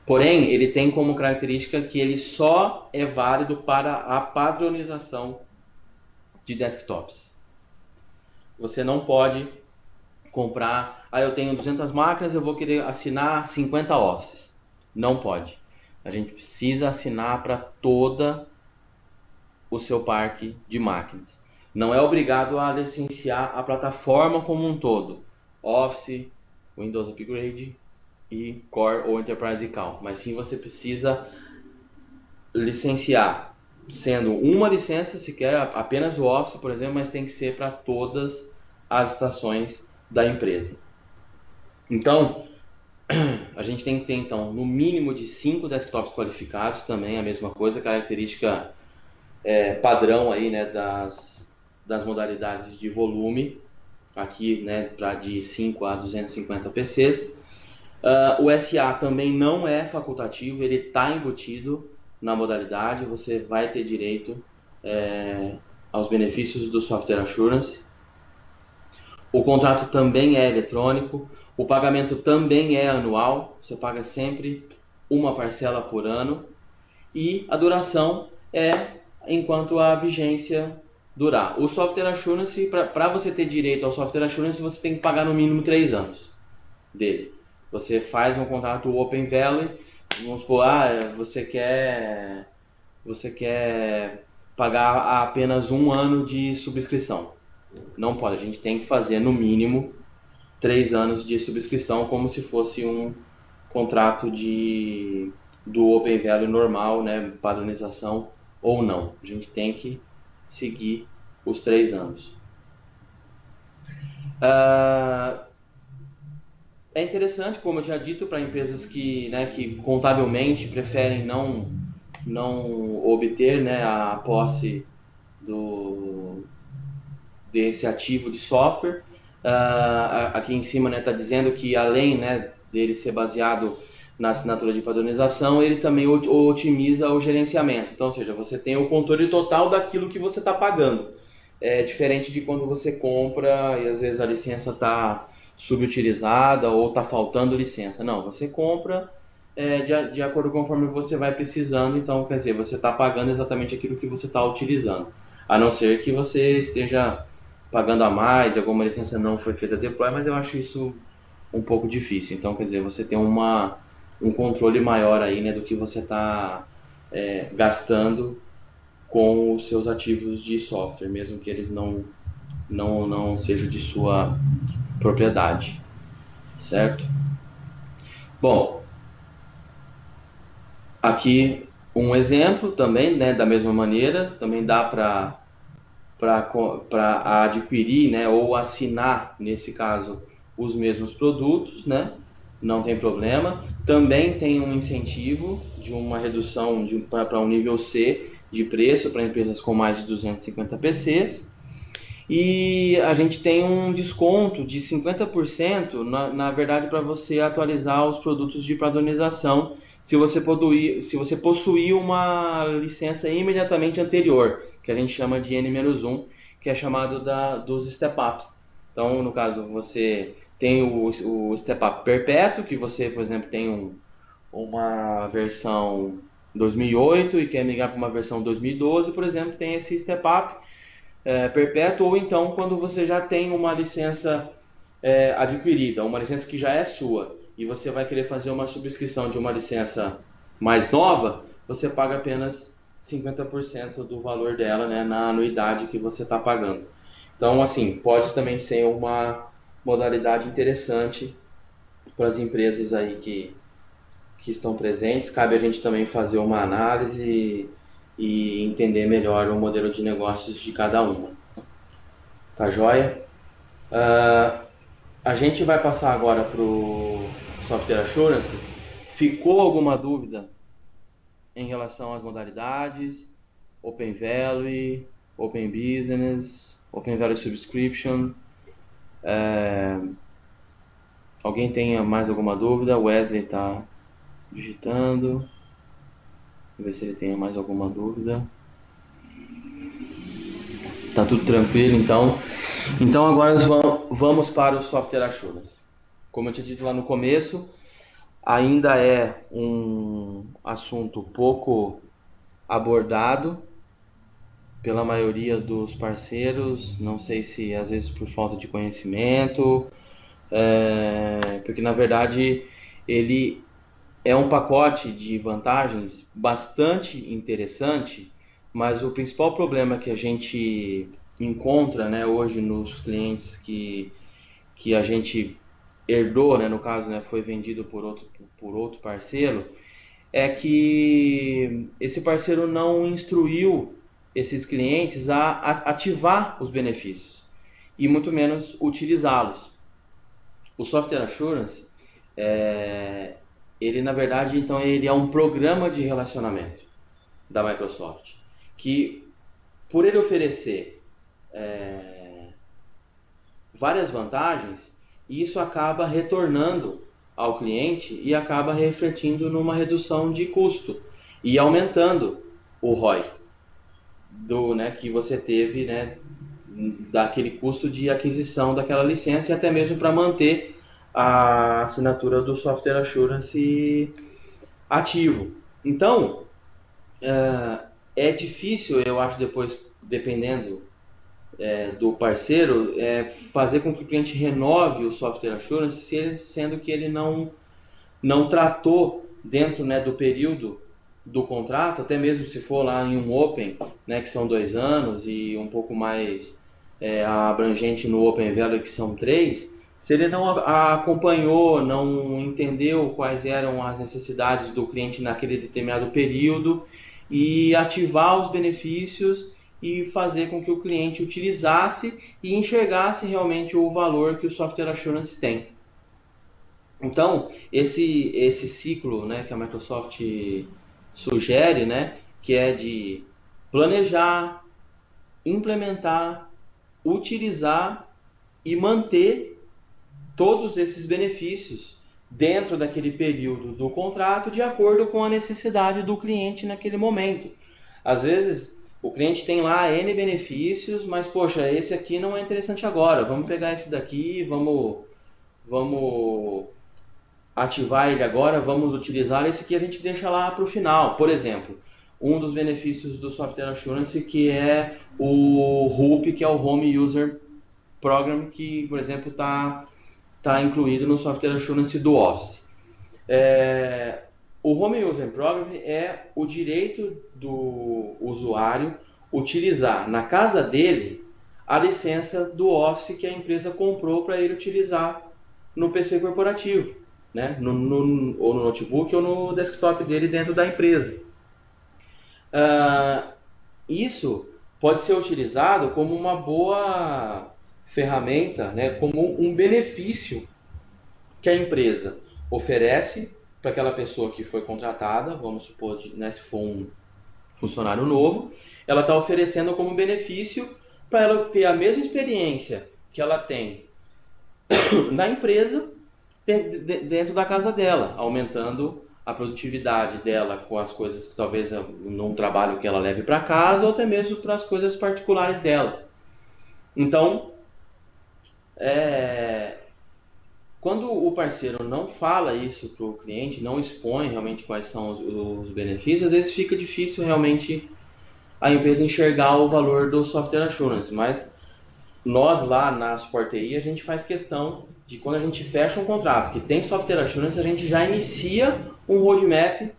Porém, ele tem como característica que ele só é válido para a padronização de desktops. Você não pode comprar, eu tenho 200 máquinas, eu vou querer assinar 50 Offices. Não pode. A gente precisa assinar para toda o seu parque de máquinas. Não é obrigado a licenciar a plataforma como um todo. Office, Windows Upgrade e Core ou Enterprise Account. Mas sim você precisa licenciar, sendo uma licença, se quer apenas o Office, por exemplo, mas tem que ser para todas as estações da empresa. Então, a gente tem que ter então no mínimo de 5 desktops qualificados, também a mesma coisa, característica padrão aí, né, das modalidades de volume, aqui, né, de 5 a 250 PCs. O SA também não é facultativo, ele está embutido na modalidade, você vai ter direito aos benefícios do Software Assurance. O contrato também é eletrônico, o pagamento também é anual, você paga sempre uma parcela por ano e a duração é enquanto a vigência durar. O Software Assurance, para você ter direito ao Software Assurance, você tem que pagar no mínimo 3 anos dele. Você faz um contrato Open Valley, vamos supor, você quer pagar apenas 1 ano de subscrição. Não pode, a gente tem que fazer no mínimo 3 anos de subscrição, como se fosse um contrato do Open Valley normal, né, padronização ou não. A gente tem que seguir os 3 anos. É interessante, como eu já dito, para empresas que contabilmente preferem não obter, né, a posse desse ativo de software. Aqui em cima está dizendo que além, né, dele ser baseado na assinatura de padronização, ele também otimiza o gerenciamento. Então, ou seja, você tem o controle total daquilo que você está pagando. É diferente de quando você compra e às vezes a licença está subutilizada ou está faltando licença. Não, você compra de acordo com conforme você vai precisando. Então, quer dizer, você está pagando exatamente aquilo que você está utilizando. A não ser que você esteja pagando a mais, alguma licença não foi feita deploy, mas eu acho isso um pouco difícil. Então, quer dizer, você tem um controle maior aí, né, do que você está gastando com os seus ativos de software, mesmo que eles não sejam de sua propriedade, certo? Bom, aqui um exemplo também, né, da mesma maneira, também dá para adquirir, né, ou assinar, nesse caso, os mesmos produtos, né, não tem problema. Também tem um incentivo de uma redução para um nível C de preço para empresas com mais de 250 PCs. E a gente tem um desconto de 50% na verdade para você atualizar os produtos de padronização se você possuir uma licença imediatamente anterior, que a gente chama de N-1, que é chamado dos step-ups. Então, no caso, você tem o step-up perpétuo, que você, por exemplo, tem uma versão 2008 e quer migrar para uma versão 2012, por exemplo, tem esse step-up perpétuo, ou então quando você já tem uma licença adquirida, uma licença que já é sua, e você vai querer fazer uma subscrição de uma licença mais nova, você paga apenas 50% do valor dela, né, na anuidade que você está pagando. Então, assim, pode também ser uma modalidade interessante para as empresas aí que estão presentes. Cabe a gente também fazer uma análise e entender melhor o modelo de negócios de cada uma. Tá joia? A gente vai passar agora para o Software Assurance. Ficou alguma dúvida em relação às modalidades? Open Valley, Open Business, Open Valley Subscription? Alguém tem mais alguma dúvida? O Wesley está digitando. Vamos ver se ele tem mais alguma dúvida. Tá tudo tranquilo, então. Então agora vamos para o Software Assurance. Como eu tinha dito lá no começo, ainda é um assunto pouco abordado pela maioria dos parceiros, não sei se às vezes por falta de conhecimento, porque na verdade ele é um pacote de vantagens bastante interessante, mas o principal problema que a gente encontra, né, hoje nos clientes que a gente herdou, né, no caso, né, foi vendido por outro parceiro, é que esse parceiro não instruiu esses clientes a ativar os benefícios e muito menos utilizá-los. O Software Assurance, ele na verdade então ele é um programa de relacionamento da Microsoft que, por ele oferecer várias vantagens, isso acaba retornando ao cliente e acaba refletindo numa redução de custo e aumentando o ROI né, que você teve, né, daquele custo de aquisição daquela licença e até mesmo para manter a assinatura do Software Assurance ativo. Então, é difícil, eu acho, depois, dependendo do parceiro, fazer com que o cliente renove o Software Assurance, sendo que ele não tratou dentro, né, do período do contrato, até mesmo se for lá em um Open, né, que são 2 anos e um pouco mais abrangente no Open Value, que são 3, se ele não acompanhou, não entendeu quais eram as necessidades do cliente naquele determinado período e ativar os benefícios e fazer com que o cliente utilizasse e enxergasse realmente o valor que o Software Assurance tem. Então, esse ciclo, né, que a Microsoft sugere, né, que é de planejar, implementar, utilizar e manter todos esses benefícios dentro daquele período do contrato de acordo com a necessidade do cliente naquele momento. Às vezes o cliente tem lá N benefícios, mas poxa, esse aqui não é interessante agora, vamos pegar esse daqui, vamos ativar ele agora, vamos utilizar esse que a gente deixa lá para o final. Por exemplo, um dos benefícios do Software Assurance que é o HUP, que é o Home User Program, que, por exemplo, está incluído no Software Assurance do Office. O Home User Program é o direito do usuário utilizar na casa dele a licença do Office que a empresa comprou para ele utilizar no PC corporativo, né? Ou no notebook ou no desktop dele dentro da empresa. Isso pode ser utilizado como uma boa ferramenta, né? Como um benefício que a empresa oferece para aquela pessoa que foi contratada, vamos supor, né, se for um funcionário novo, ela está oferecendo como benefício para ela ter a mesma experiência que ela tem na empresa dentro da casa dela, aumentando a produtividade dela com as coisas que talvez num trabalho que ela leve para casa ou até mesmo para as coisas particulares dela. Então, quando o parceiro não fala isso para o cliente, não expõe realmente quais são os benefícios, às vezes fica difícil realmente a empresa enxergar o valor do Software Assurance, mas nós lá na Support TI, a gente faz questão de quando a gente fecha um contrato que tem Software Assurance, a gente já inicia um roadmap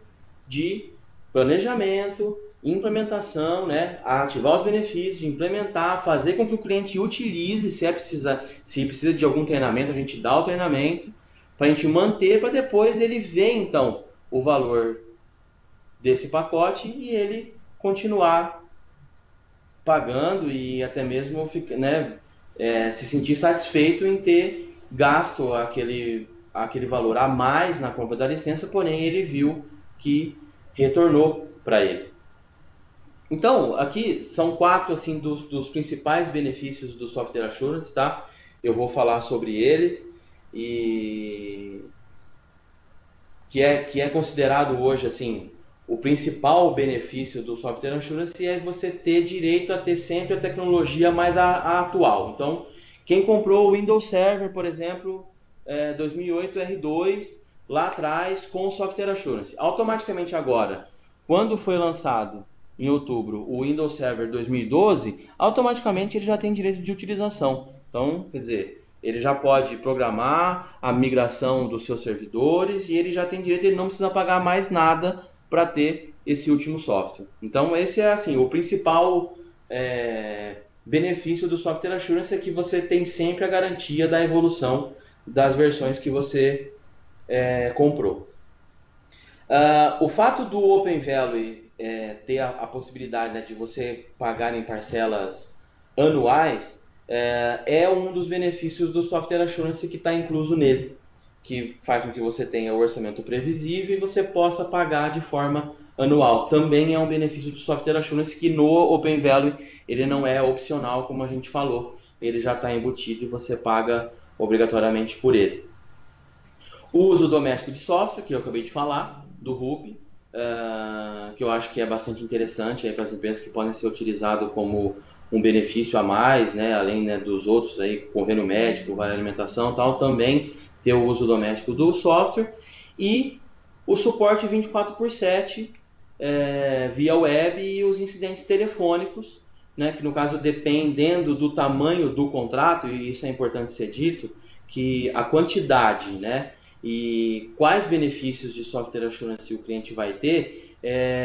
de planejamento, implementação, né, ativar os benefícios, implementar, fazer com que o cliente utilize, se precisa de algum treinamento, a gente dá o treinamento, para a gente manter, para depois ele ver então o valor desse pacote e ele continuar pagando e até mesmo, né, se sentir satisfeito em ter gasto aquele valor a mais na compra da licença, porém ele viu que retornou para ele. Então, aqui são 4 assim, dos principais benefícios do Software Assurance, tá? Eu vou falar sobre eles e que é considerado hoje assim o principal benefício do Software Assurance é você ter direito a ter sempre a tecnologia mais atual. Então, quem comprou o Windows Server, por exemplo, 2008 R2, lá atrás, com o Software Assurance, automaticamente agora, quando foi lançado em outubro o Windows Server 2012, automaticamente ele já tem direito de utilização. Então, quer dizer, ele já pode programar a migração dos seus servidores e ele já tem direito, ele não precisa pagar mais nada para ter esse último software. Então, esse é assim, o principal benefício do Software Assurance é que você tem sempre a garantia da evolução das versões que você comprou. O fato do Open Value ter a possibilidade, né, de você pagar em parcelas anuais é um dos benefícios do Software Assurance que está incluso nele, que faz com que você tenha o orçamento previsível e você possa pagar de forma anual. Também é um benefício do Software Assurance que no Open Value ele não é opcional, como a gente falou, ele já está embutido e você paga obrigatoriamente por ele. O uso doméstico de software, que eu acabei de falar, do Ruby, que eu acho que é bastante interessante para as empresas, que podem ser utilizado como um benefício a mais, né, além, né, dos outros, aí, convênio médico, vale alimentação e tal, também ter o uso doméstico do software, e o suporte 24/7 via web e os incidentes telefônicos, né, que no caso, dependendo do tamanho do contrato, e isso é importante ser dito, que a quantidade, né, e quais benefícios de Software Assurance o cliente vai ter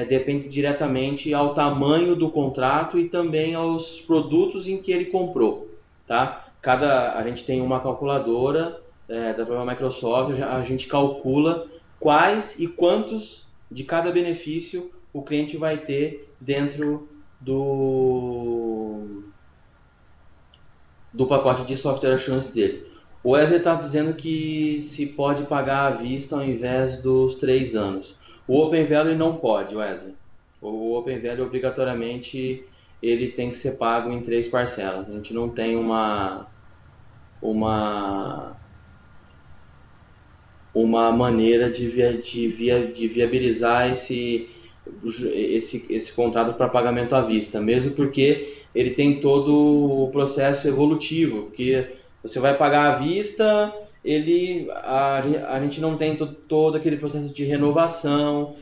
depende diretamente ao tamanho do contrato e também aos produtos em que ele comprou, tá? A gente tem uma calculadora da própria Microsoft, a gente calcula quais e quantos de cada benefício o cliente vai ter dentro do pacote de Software Assurance dele. O Wesley está dizendo que se pode pagar à vista ao invés dos 3 anos. O Open Value não pode, Wesley. O Open Value, obrigatoriamente, ele tem que ser pago em 3 parcelas. A gente não tem uma maneira de viabilizar esse contrato para pagamento à vista, mesmo porque ele tem todo o processo evolutivo, porque você vai pagar à vista, a gente não tem todo aquele processo de renovação,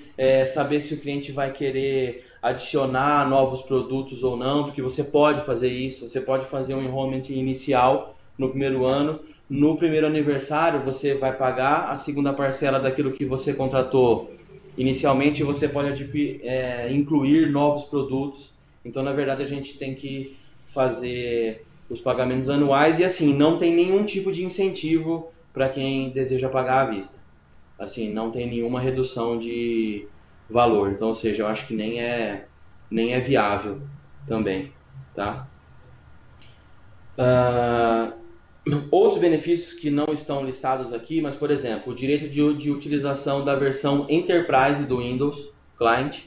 saber se o cliente vai querer adicionar novos produtos ou não, porque você pode fazer isso, você pode fazer um enrollment inicial no primeiro ano, no primeiro aniversário você vai pagar a segunda parcela daquilo que você contratou inicialmente, você pode incluir novos produtos. Então, na verdade, a gente tem que fazer os pagamentos anuais e, assim, não tem nenhum tipo de incentivo para quem deseja pagar à vista. Assim, não tem nenhuma redução de valor. Então, ou seja, eu acho que nem é viável também, tá? Outros benefícios que não estão listados aqui, mas, por exemplo, o direito de utilização da versão Enterprise do Windows Client,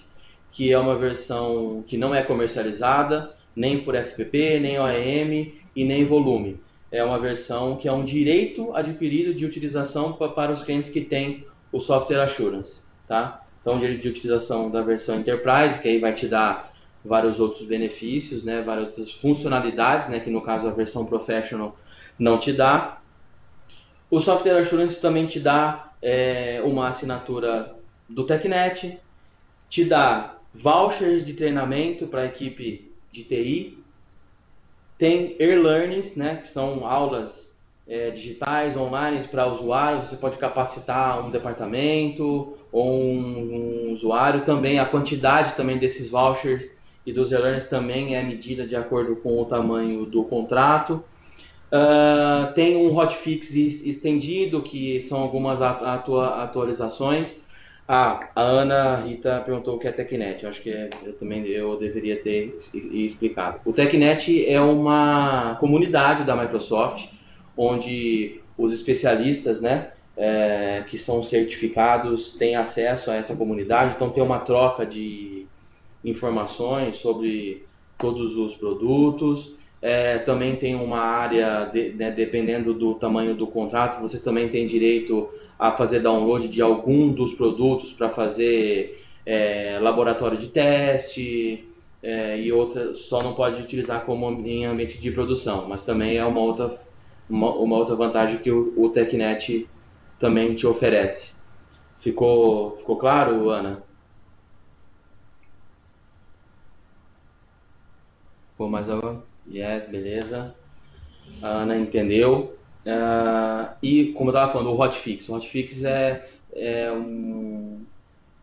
que é uma versão que não é comercializada, nem por FPP, nem OEM e nem volume. É uma versão que é um direito adquirido de utilização para os clientes que têm o Software Assurance, tá? Então, o direito de utilização da versão Enterprise, que aí vai te dar vários outros benefícios, né, várias outras funcionalidades, né, que no caso a versão Professional não te dá. O Software Assurance também te dá uma assinatura do TechNet, te dá vouchers de treinamento para a equipe de TI, tem e-learnings, né, que são aulas digitais, online para usuários, você pode capacitar um departamento ou um usuário, também a quantidade também desses vouchers e dos e-learnings também é medida de acordo com o tamanho do contrato. Tem um hotfix estendido, que são algumas atualizações. A Ana Rita perguntou o que é TechNet. Acho que eu deveria ter explicado. O TechNet é uma comunidade da Microsoft, onde os especialistas, né, que são certificados têm acesso a essa comunidade. Então tem uma troca de informações sobre todos os produtos. Também tem uma área, né, dependendo do tamanho do contrato, você também tem direito a fazer download de algum dos produtos para fazer laboratório de teste, e outra, só não pode utilizar como em ambiente de produção, mas também é uma outra vantagem que o TechNet também te oferece. Ficou claro, Ana? Ficou mais alguma? Yes, beleza. A Ana entendeu. E como eu estava falando, o Hotfix. O Hotfix é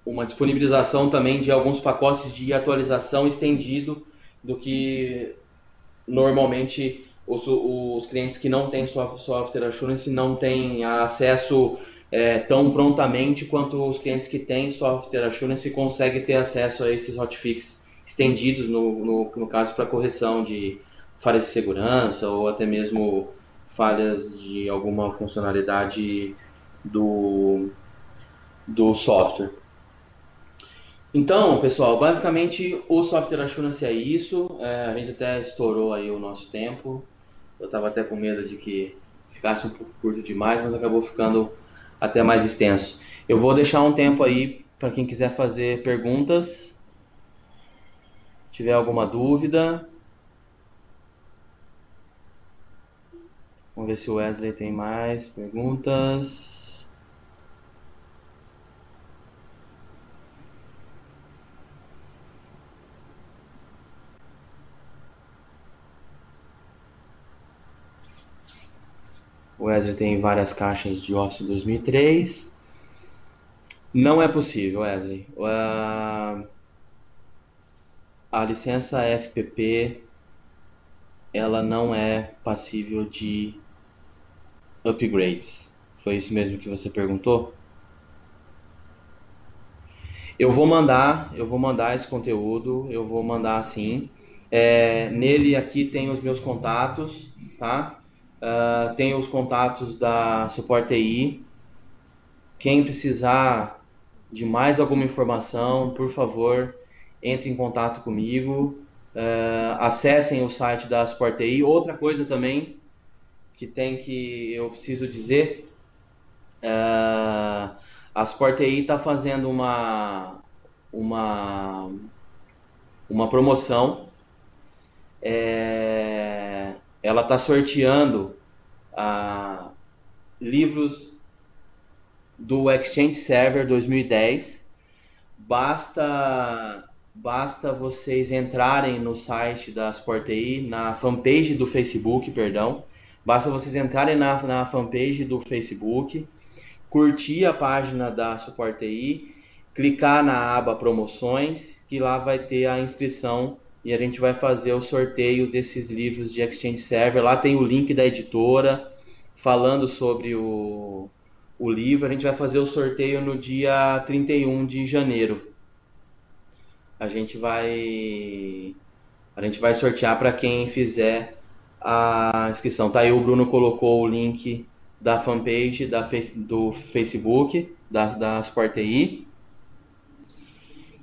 uma disponibilização também de alguns pacotes de atualização estendido do que normalmente os clientes que não têm software assurance não têm acesso tão prontamente quanto os clientes que têm software assurance conseguem ter acesso a esses hotfix estendidos, no caso, para correção de falhas de segurança ou até mesmo falhas de alguma funcionalidade do, do software. Então, pessoal, basicamente o Software Assurance é isso. A gente até estourou aí o nosso tempo. Eu estava até com medo de que ficasse um pouco curto demais, mas acabou ficando até mais extenso. Eu vou deixar um tempo aí para quem quiser fazer perguntas, tiver alguma dúvida. Vamos ver se o Wesley tem mais perguntas. O Wesley tem várias caixas de Office 2003. Não é possível, Wesley. A licença FPP ela não é passível de upgrades. Foi isso mesmo que você perguntou? Eu vou mandar esse conteúdo, eu vou mandar sim. Nele aqui tem os meus contatos, tá? Tem os contatos da Suporte TI. Quem precisar de mais alguma informação, por favor, entre em contato comigo. Acessem o site da Suporte TI. Outra coisa também que eu preciso dizer, a Sport TI está fazendo uma, uma promoção. Ela está sorteando livros do Exchange Server 2010. Basta vocês entrarem no site da Sport TI, na fanpage do Facebook, perdão. Basta vocês entrarem na fanpage do Facebook, curtir a página da Suporte TI, clicar na aba promoções, que lá vai ter a inscrição e a gente vai fazer o sorteio desses livros de Exchange Server. Lá tem o link da editora falando sobre o livro. A gente vai fazer o sorteio no dia 31 de janeiro. A gente vai sortear para quem fizer a inscrição. Tá aí, o Bruno colocou o link da fanpage do Facebook, da Sport TI.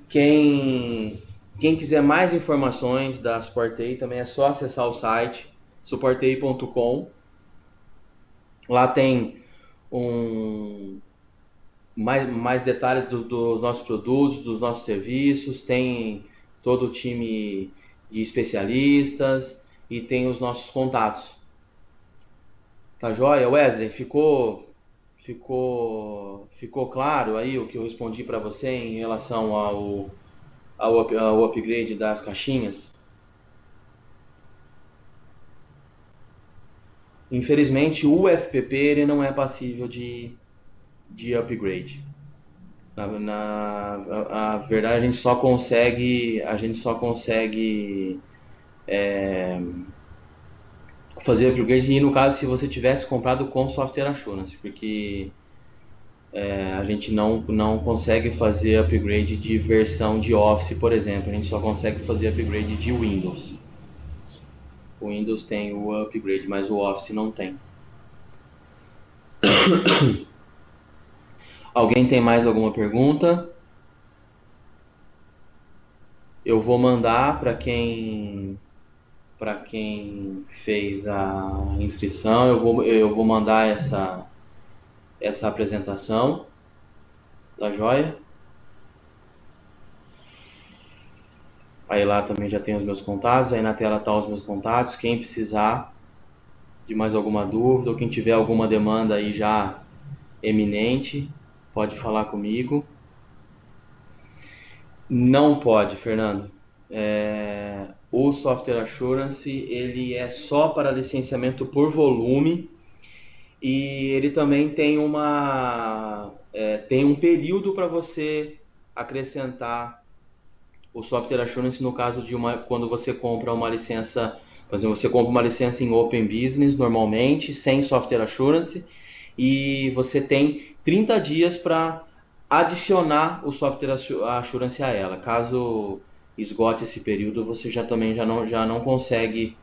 Quem quiser mais informações da Sport TI também é só acessar o site suportei.com. Lá tem mais detalhes dos nossos produtos, dos nossos serviços, tem todo o time de especialistas e tem os nossos contatos. Tá joia, Wesley? Ficou claro aí o que eu respondi para você em relação ao upgrade das caixinhas? Infelizmente, o FPP ele não é passível de upgrade. A verdade, a gente só consegue fazer upgrade, e no caso, se você tivesse comprado com software assurance, porque a gente não consegue fazer upgrade de versão de Office, por exemplo. A gente só consegue fazer upgrade de Windows. O Windows tem o upgrade, mas o Office não tem. Alguém tem mais alguma pergunta? Eu vou mandar para quem fez a inscrição. Eu vou mandar essa apresentação. Tá joia? Aí lá também já tem os meus contatos, aí na tela tá os meus contatos. Quem precisar de mais alguma dúvida ou quem tiver alguma demanda aí já eminente, pode falar comigo. Não pode, Fernando. O Software Assurance ele é só para licenciamento por volume e ele também tem um período para você acrescentar o Software Assurance no caso de quando você compra uma licença, por exemplo, você compra uma licença em Open Business normalmente, sem Software Assurance, e você tem 30 dias para adicionar o Software Assurance a ela. Caso esgote esse período, você já não consegue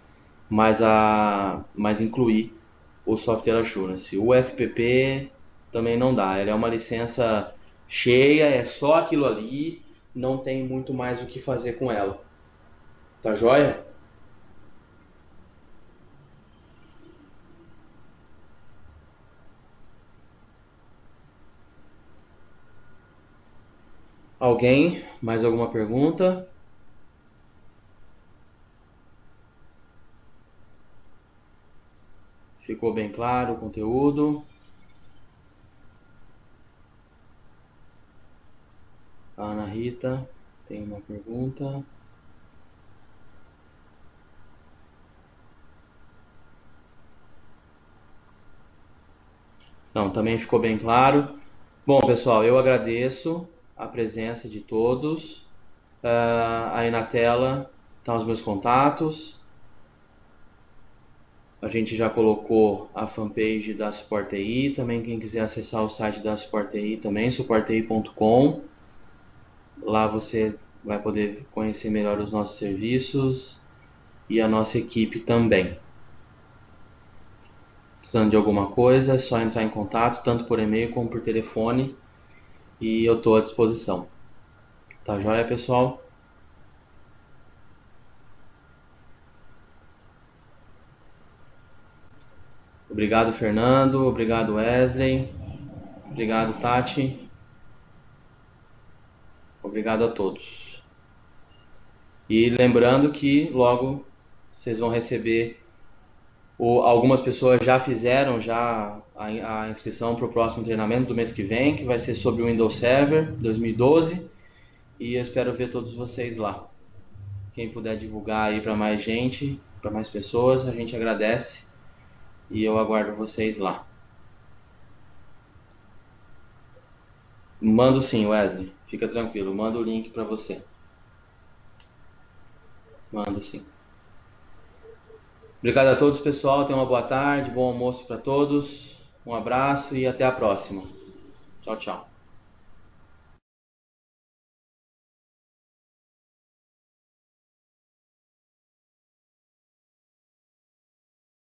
mais incluir o Software Assurance. O FPP também não dá, ela é uma licença cheia, é só aquilo ali, não tem muito mais o que fazer com ela. Tá joia? Alguém? Mais alguma pergunta? Ficou bem claro o conteúdo? A Ana Rita tem uma pergunta. Não, também ficou bem claro. Bom, pessoal, eu agradeço a presença de todos. Aí na tela estão os meus contatos. A gente já colocou a fanpage da Support TI. Também quem quiser acessar o site da Support TI também, supportti.com. Lá você vai poder conhecer melhor os nossos serviços e a nossa equipe também. Precisando de alguma coisa, é só entrar em contato, tanto por e-mail como por telefone, e eu estou à disposição. Tá joia, pessoal? Obrigado, Fernando. Obrigado, Wesley. Obrigado, Tati. Obrigado a todos. E lembrando que logo vocês vão receber, algumas pessoas já fizeram a inscrição para o próximo treinamento do mês que vem, que vai ser sobre o Windows Server 2012, e eu espero ver todos vocês lá. Quem puder divulgar aí para mais gente, para mais pessoas, a gente agradece e eu aguardo vocês lá. Mando sim, Wesley. Fica tranquilo, mando o link para você. Mando sim. Obrigado a todos, pessoal. Tenham uma boa tarde, bom almoço para todos. Um abraço e até a próxima. Tchau, tchau.